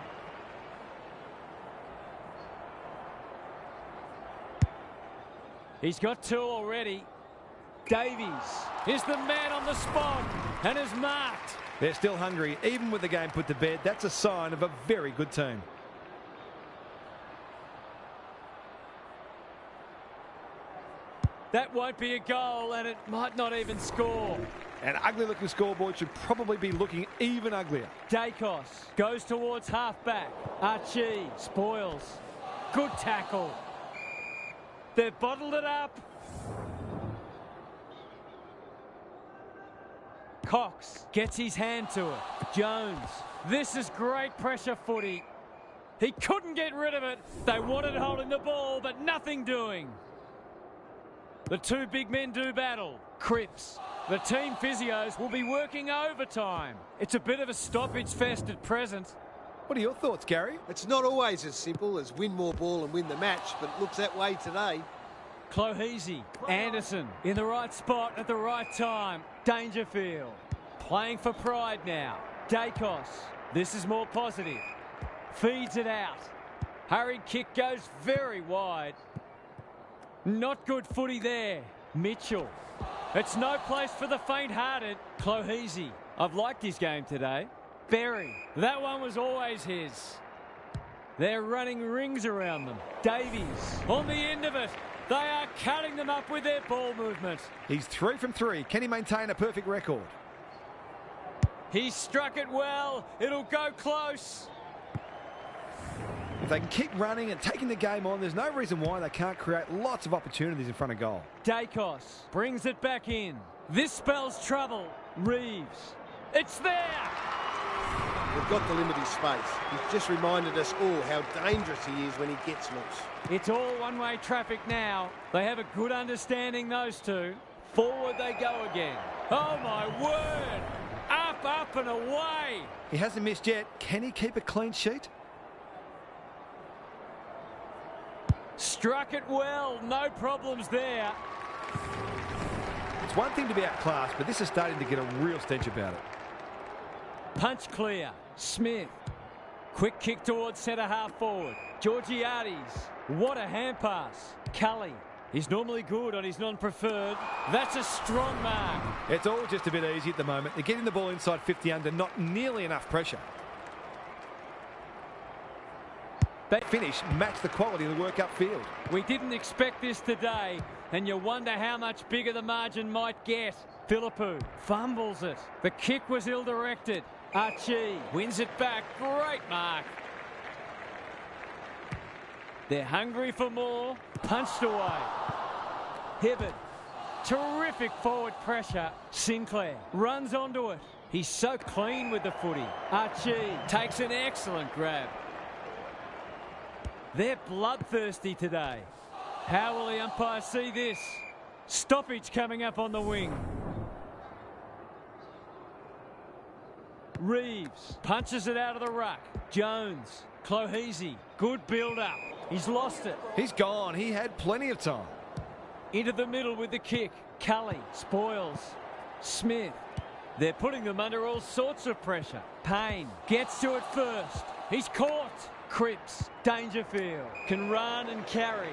Speaker 1: He's got 2 already. Davies is the man on the spot and is marked.
Speaker 2: They're still hungry, even with the game put to bed. That's a sign of a very good team.
Speaker 1: That won't be a goal, and it might not even score.
Speaker 2: An ugly-looking scoreboard should probably be looking even uglier.
Speaker 1: Dacos goes towards half-back. Archie spoils. Good tackle. They've bottled it up. Cox gets his hand to it. Jones. This is great pressure footy. He couldn't get rid of it. They wanted holding the ball, but nothing doing. The 2 big men do battle. Cripps. The team physios will be working overtime. It's a bit of a stoppage fest at present.
Speaker 2: What are your thoughts, Gary?
Speaker 3: It's not always as simple as win more ball and win the match, but it looks that way today.
Speaker 1: Clohese. Anderson in the right spot at the right time. Dangerfield. Playing for pride now. Dacos. This is more positive. Feeds it out. Hurried kick goes very wide. Not good footy there. Mitchell. It's no place for the faint-hearted. Clohese. I've liked his game today. Berry. That one was always his. They're running rings around them. Davies on the end of it. They are cutting them up with their ball movement.
Speaker 2: He's 3 from 3. Can he maintain a perfect record?
Speaker 1: He struck it well. It'll go close.
Speaker 2: If they can keep running and taking the game on, there's no reason why they can't create lots of opportunities in front of goal.
Speaker 1: Dacos brings it back in. This spells trouble. Reeves. It's there.
Speaker 3: We've got to limit his space. He's just reminded us all how dangerous he is when he gets loose.
Speaker 1: It's all one-way traffic now. They have a good understanding, those two. Forward they go again. Oh, my word. Up, up and away.
Speaker 2: He hasn't missed yet. Can he keep a clean sheet?
Speaker 1: Struck it well. No problems there.
Speaker 2: It's one thing to be outclassed, but this is starting to get a real stench about it.
Speaker 1: Punch clear. Smith. Quick kick towards centre half forward. Georgiades. What a hand pass. Cully. He's normally good on his non-preferred. That's a strong mark.
Speaker 2: It's all just a bit easy at the moment. They're getting the ball inside 50 under, not nearly enough pressure. That finish matched the quality of the work upfield.
Speaker 1: We didn't expect this today, and you wonder how much bigger the margin might get. Philippou fumbles it. The kick was ill-directed. Archie wins it back. Great mark. They're hungry for more. Punched away. Hibbert. Terrific forward pressure. Sinclair runs onto it. He's so clean with the footy. Archie takes an excellent grab. They're bloodthirsty today. How will the umpire see this? Stoppage coming up on the wing. Reeves punches it out of the ruck. Jones. Clohese. Good build-up. He's lost it.
Speaker 2: He's gone. He had plenty of time.
Speaker 1: Into the middle with the kick. Cully. Spoils. Smith. They're putting them under all sorts of pressure. Payne gets to it first. He's caught. Cripps. Dangerfield. Can run and carry.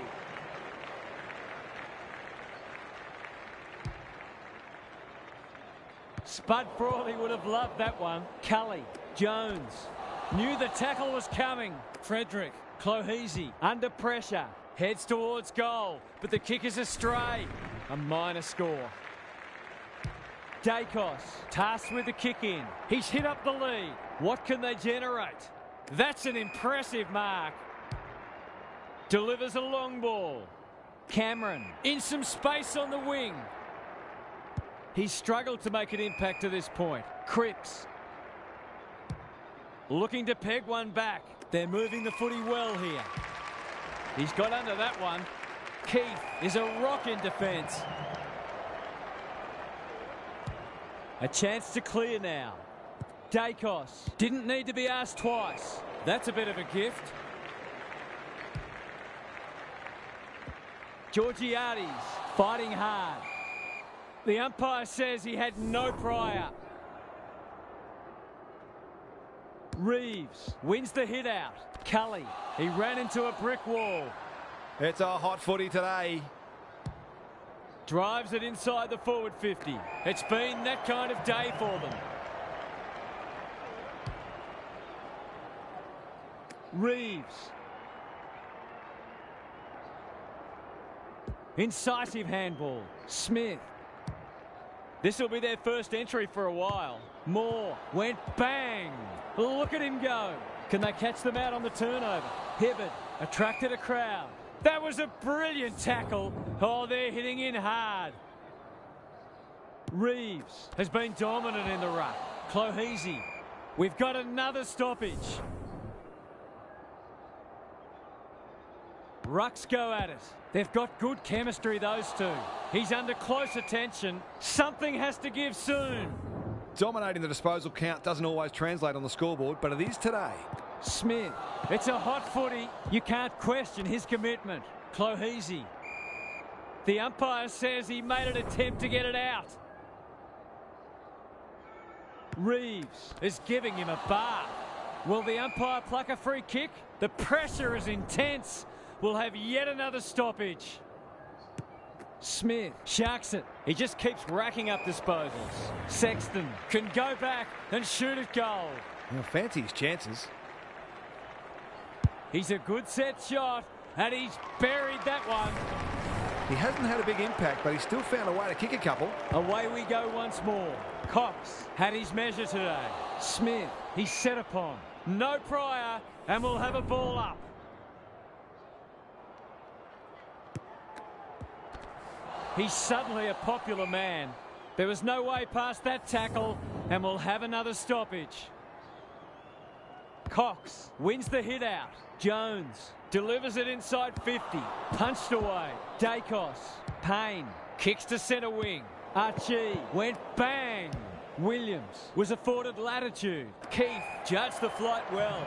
Speaker 1: Spud Frawley would have loved that one. Cully. Jones. Knew the tackle was coming. Frederick. Clohese under pressure. Heads towards goal. But the kick is astray. A minor score. Dacos. Tasked with the kick in. He's hit up the lead. What can they generate? That's an impressive mark. Delivers a long ball. Cameron. In some space on the wing. He's struggled to make an impact to this point. Cripps. Looking to peg one back. They're moving the footy well here. He's got under that one. Keith is a rock in defence. A chance to clear now. Dacos didn't need to be asked twice. That's a bit of a gift. Georgiades fighting hard. The umpire says he had no prior. Reeves wins the hit out. Cully, he ran into a brick wall.
Speaker 2: It's a hot footy today.
Speaker 1: Drives it inside the forward 50. It's been that kind of day for them. Reeves. Incisive handball. Smith. This will be their first entry for a while. Moore went bang. Look at him go. Can they catch them out on the turnover? Hibbert attracted a crowd. That was a brilliant tackle. Oh, they're hitting in hard. Reeves has been dominant in the ruck. Clohese. We've got another stoppage. Rucks go at it. They've got good chemistry, those two. He's under close attention. Something has to give soon.
Speaker 2: Dominating the disposal count doesn't always translate on the scoreboard, but it is today.
Speaker 1: Smith. It's a hot footy. You can't question his commitment. Clohese. The umpire says he made an attempt to get it out. Reeves is giving him a bar. Will the umpire pluck a free kick? The pressure is intense. We'll have yet another stoppage. Smith sharks it. He just keeps racking up disposals. Sexton can go back and shoot at goal.
Speaker 2: Well, fancy his chances.
Speaker 1: He's a good set shot, and he's buried that one.
Speaker 2: He hasn't had a big impact, but he's still found a way to kick a couple.
Speaker 1: Away we go once more. Cox had his measure today. Smith, he's set upon. No prior, and we'll have a ball up. He's suddenly a popular man. There was no way past that tackle, and we'll have another stoppage. Cox wins the hit out. Jones delivers it inside 50. Punched away. Dacos. Payne kicks to centre wing. Archie went bang. Williams was afforded latitude. Keith judged the flight well.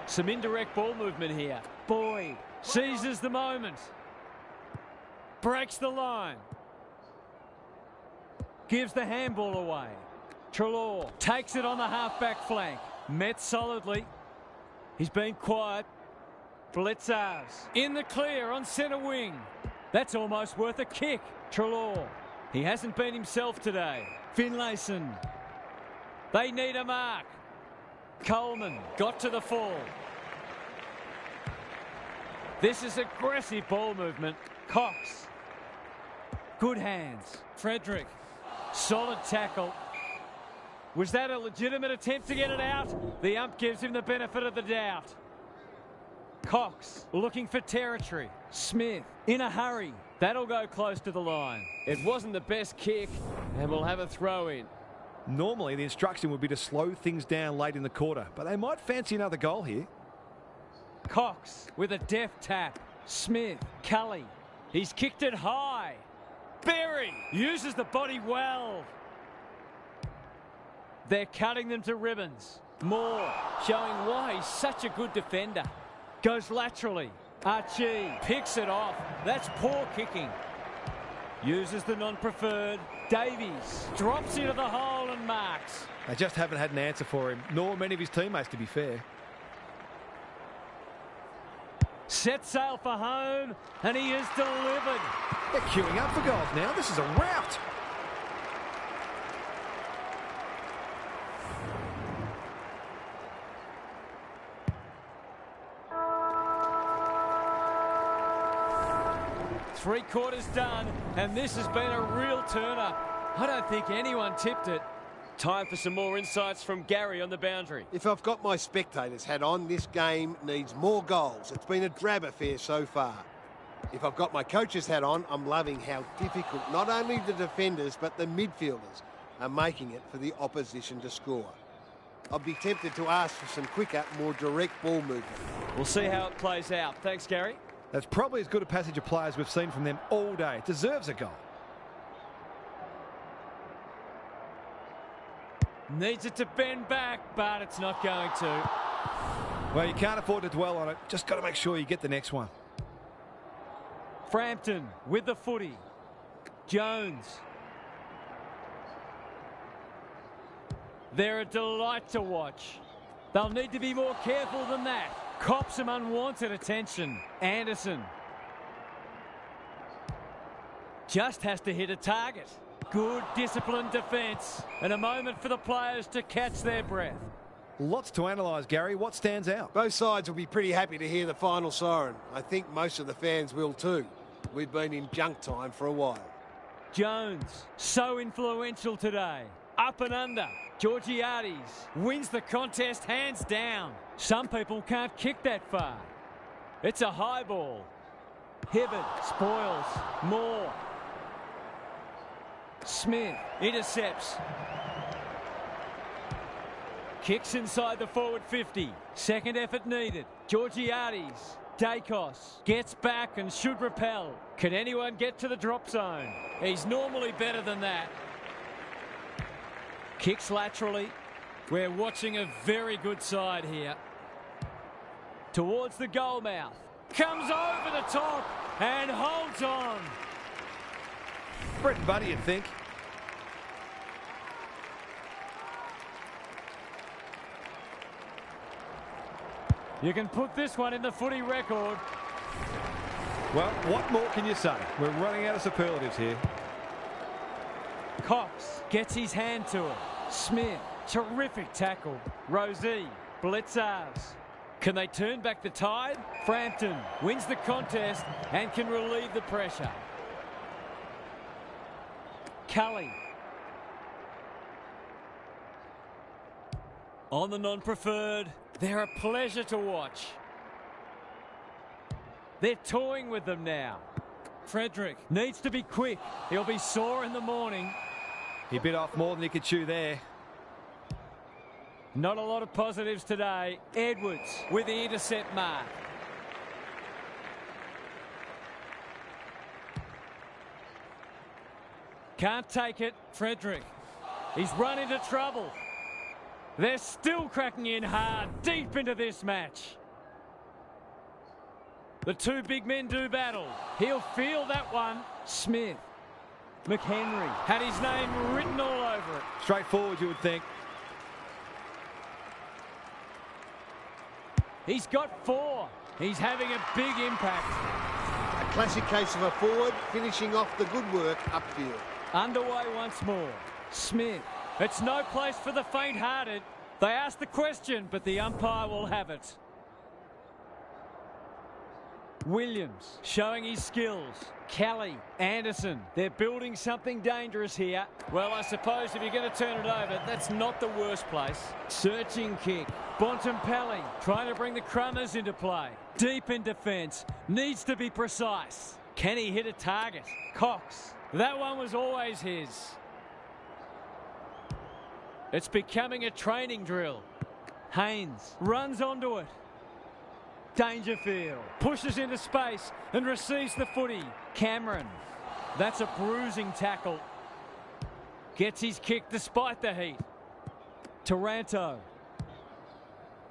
Speaker 1: Some indirect ball movement here. Boyd seizes the moment. Breaks the line. Gives the handball away. Treloar takes it on the half-back flank. Met solidly. He's been quiet. Blitzars in the clear on centre wing. That's almost worth a kick. Treloar. He hasn't been himself today. Finlayson. They need a mark. Coleman got to the fall. This is aggressive ball movement. Cox. Good hands. Frederick. Solid tackle. Was that a legitimate attempt to get it out? The ump gives him the benefit of the doubt. Cox looking for territory. Smith in a hurry. That'll go close to the line. It wasn't the best kick, and we'll have a throw in.
Speaker 2: Normally, the instruction would be to slow things down late in the quarter, but they might fancy another goal here.
Speaker 1: Cox with a deft tap. Smith, Cully. He's kicked it high. Berry uses the body well. They're cutting them to ribbons. Moore showing why he's such a good defender. Goes laterally. Archie picks it off. That's poor kicking. Uses the non-preferred. Davies drops into the hole and marks.
Speaker 2: They just haven't had an answer for him, nor many of his teammates, to be fair.
Speaker 1: Set sail for home, and he is delivered.
Speaker 2: They're queuing up for goals now. This is a rout.
Speaker 1: Three quarters done, and this has been a real turner. I don't think anyone tipped it. Time for some more insights from Gary on the boundary.
Speaker 3: If I've got my spectators hat on, this game needs more goals. It's been a drab affair so far. If I've got my coach's hat on, I'm loving how difficult not only the defenders but the midfielders are making it for the opposition to score. I'd be tempted to ask for some quicker, more direct ball movement.
Speaker 1: We'll see how it plays out. Thanks, Gary.
Speaker 2: That's probably as good a passage of players we've seen from them all day. It deserves a goal.
Speaker 1: Needs it to bend back, but it's not going to.
Speaker 2: Well, you can't afford to dwell on it. Just got to make sure you get the next one.
Speaker 1: Frampton with the footy. Jones. They're a delight to watch. They'll need to be more careful than that. Cops some unwanted attention. Anderson. Just has to hit a target. Good disciplined defence. And a moment for the players to catch their breath.
Speaker 2: Lots to analyse, Gary. What stands out?
Speaker 3: Both sides will be pretty happy to hear the final siren. I think most of the fans will too. We've been in junk time for a while.
Speaker 1: Jones, so influential today. Up and under. Georgiades wins the contest hands down. Some people can't kick that far. It's a high ball. Hibbert spoils. Moore. Smith intercepts. Kicks inside the forward 50. Second effort needed. Georgiades. Dacos gets back and should repel. Can anyone get to the drop zone? He's normally better than that. Kicks laterally. We're watching a very good side here. Towards the goal mouth. Comes over the top and holds on.
Speaker 2: Brett and Buddy, you'd think.
Speaker 1: You can put this one in the footy record.
Speaker 2: Well, what more can you say? We're running out of superlatives here.
Speaker 1: Cox gets his hand to it. Smith, terrific tackle. Rosie, Blitzars. Can they turn back the tide? Frampton wins the contest and can relieve the pressure. Cully. On the non-preferred, they're a pleasure to watch. They're toying with them now. Frederick needs to be quick. He'll be sore in the morning.
Speaker 2: He bit off more than he could chew there.
Speaker 1: Not a lot of positives today. Edwards with the intercept mark. Can't take it. Frederick. He's run into trouble. They're still cracking in hard, deep into this match. The two big men do battle. He'll feel that one. Smith. McHenry had his name written all over it.
Speaker 2: Straightforward, you would think.
Speaker 1: He's got 4. He's having a big impact.
Speaker 3: A classic case of a forward finishing off the good work upfield.
Speaker 1: Underway once more. Smith. It's no place for the faint-hearted. They ask the question, but the umpire will have it. Williams showing his skills. Kelly, Anderson, they're building something dangerous here. Well, I suppose if you're going to turn it over, that's not the worst place. Searching kick. Bontempelli trying to bring the Crummers into play. Deep in defence. Needs to be precise. Can he hit a target? Cox. That one was always his. It's becoming a training drill. Haynes runs onto it. Dangerfield pushes into space and receives the footy. Cameron. That's a bruising tackle. Gets his kick despite the heat. Taranto.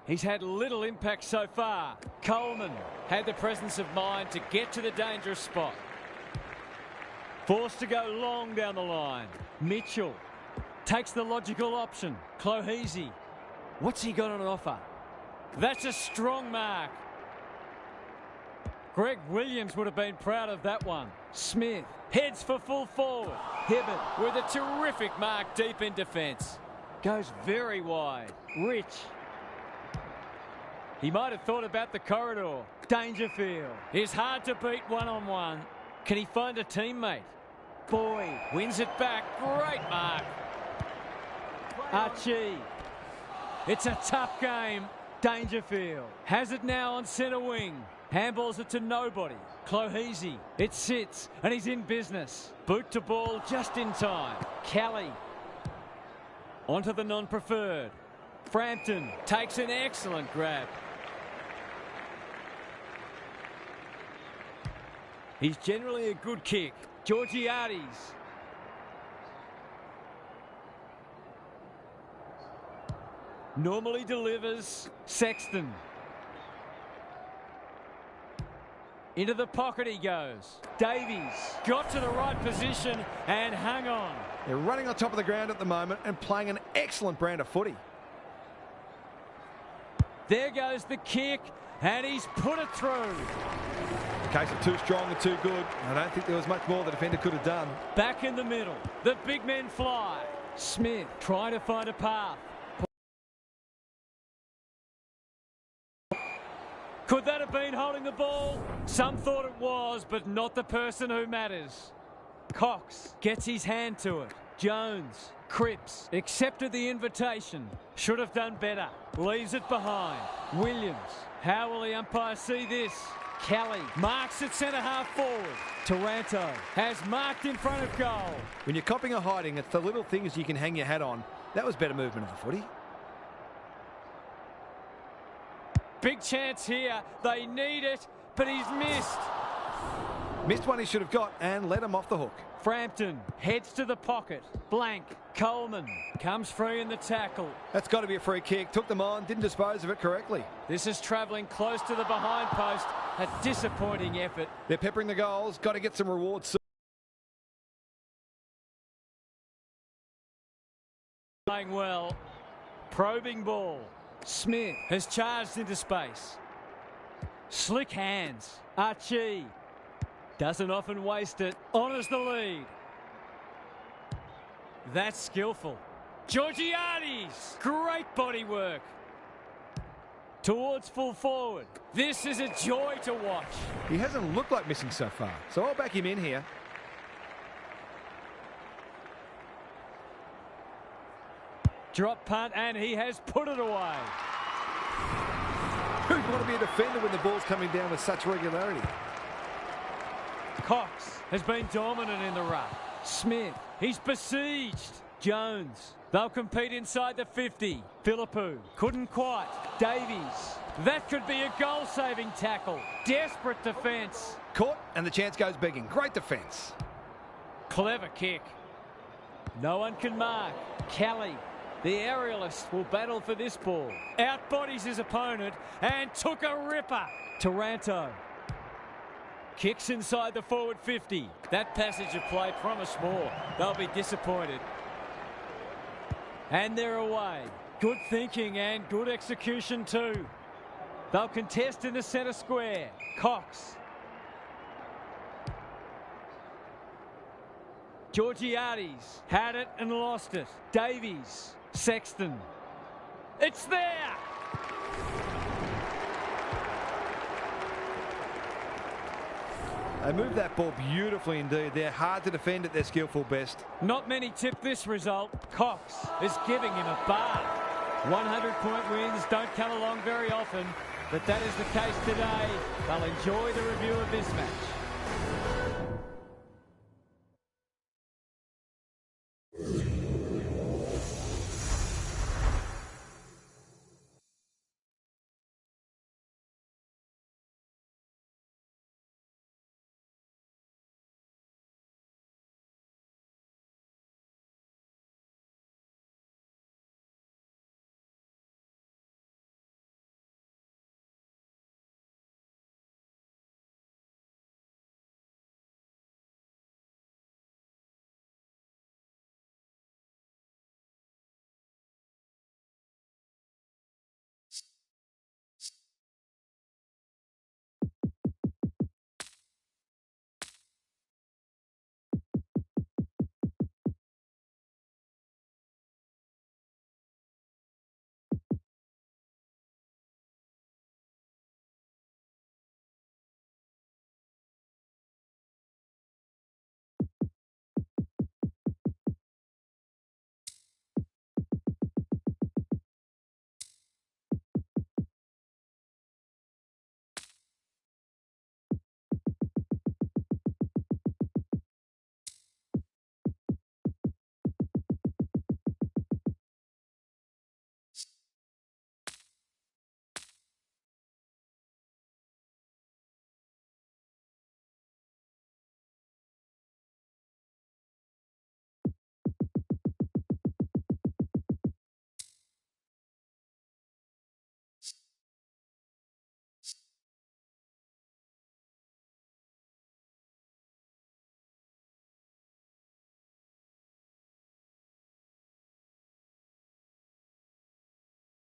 Speaker 1: He's had little impact so far. Coleman had the presence of mind to get to the dangerous spot. Forced to go long down the line. Mitchell takes the logical option. Clohese. What's he got on offer? That's a strong mark. Greg Williams would have been proud of that one. Smith heads for full forward. Hibbert with a terrific mark deep in defence. Goes very wide. Rich. He might have thought about the corridor. Dangerfield is hard to beat one-on-one. Can he find a teammate? Boyd wins it back. Great mark. Archie. It's a tough game. Dangerfield has it now on centre wing. Handballs it to nobody. Clohese. It sits and he's in business. Boot to ball just in time. Kelly. Onto the non-preferred. Frampton takes an excellent grab. He's generally a good kick. Georgiades. Normally delivers. Sexton. Into the pocket he goes. Davies got to the right position and hung on.
Speaker 2: They're running on top of the ground at the moment and playing an excellent brand of footy.
Speaker 1: There goes the kick, and he's put it through.
Speaker 2: Case of too strong and too good. I don't think there was much more the defender could have done.
Speaker 1: Back in the middle. The big men fly. Smith trying to find a path. Could that have been holding the ball? Some thought it was, but not the person who matters. Cox gets his hand to it. Jones, Cripps, accepted the invitation. Should have done better. Leaves it behind. Williams, how will the umpire see this? Kelly marks at centre half forward. Taranto has marked in front of goal.
Speaker 2: When you're copping or hiding, it's the little things you can hang your hat on. That was better movement of the footy.
Speaker 1: Big chance here. They need it, but he's missed.
Speaker 2: Missed one he should have got and let him off the hook.
Speaker 1: Frampton heads to the pocket. Blank. Coleman comes free in the tackle.
Speaker 2: That's got to be a free kick. Took them on, didn't dispose of it correctly.
Speaker 1: This is travelling close to the behind post. A disappointing effort.
Speaker 2: They're peppering the goals. Got to get some rewards soon.
Speaker 1: Playing well. Probing ball. Smith has charged into space. Slick hands. Archie doesn't often waste it. Honours the lead. That's skillful. Georgiades. Great body work. Towards full forward. This is a joy to watch.
Speaker 2: He hasn't looked like missing so far, so I'll back him in here.
Speaker 1: Drop punt, and he has put it away.
Speaker 2: Who'd want to be a defender when the ball's coming down with such regularity?
Speaker 1: Cox has been dominant in the ruck. Smith, he's besieged. Jones, they'll compete inside the 50. Philippou, couldn't quite. Davies, that could be a goal-saving tackle. Desperate defence.
Speaker 2: Caught, and the chance goes begging. Great defence.
Speaker 1: Clever kick. No one can mark. Kelly, the aerialist, will battle for this ball. Outbodies his opponent and took a ripper. Taranto kicks inside the forward 50. That passage of play promised more. They'll be disappointed. And they're away. Good thinking and good execution too. They'll contest in the centre square. Cox. Georgiades had it and lost it. Davies. Sexton. It's there!
Speaker 2: They moved that ball beautifully indeed. They're hard to defend at their skillful best.
Speaker 1: Not many tip this result. Cox is giving him a bath. 100-point wins don't come along very often, but that is the case today. They'll enjoy the review of this match.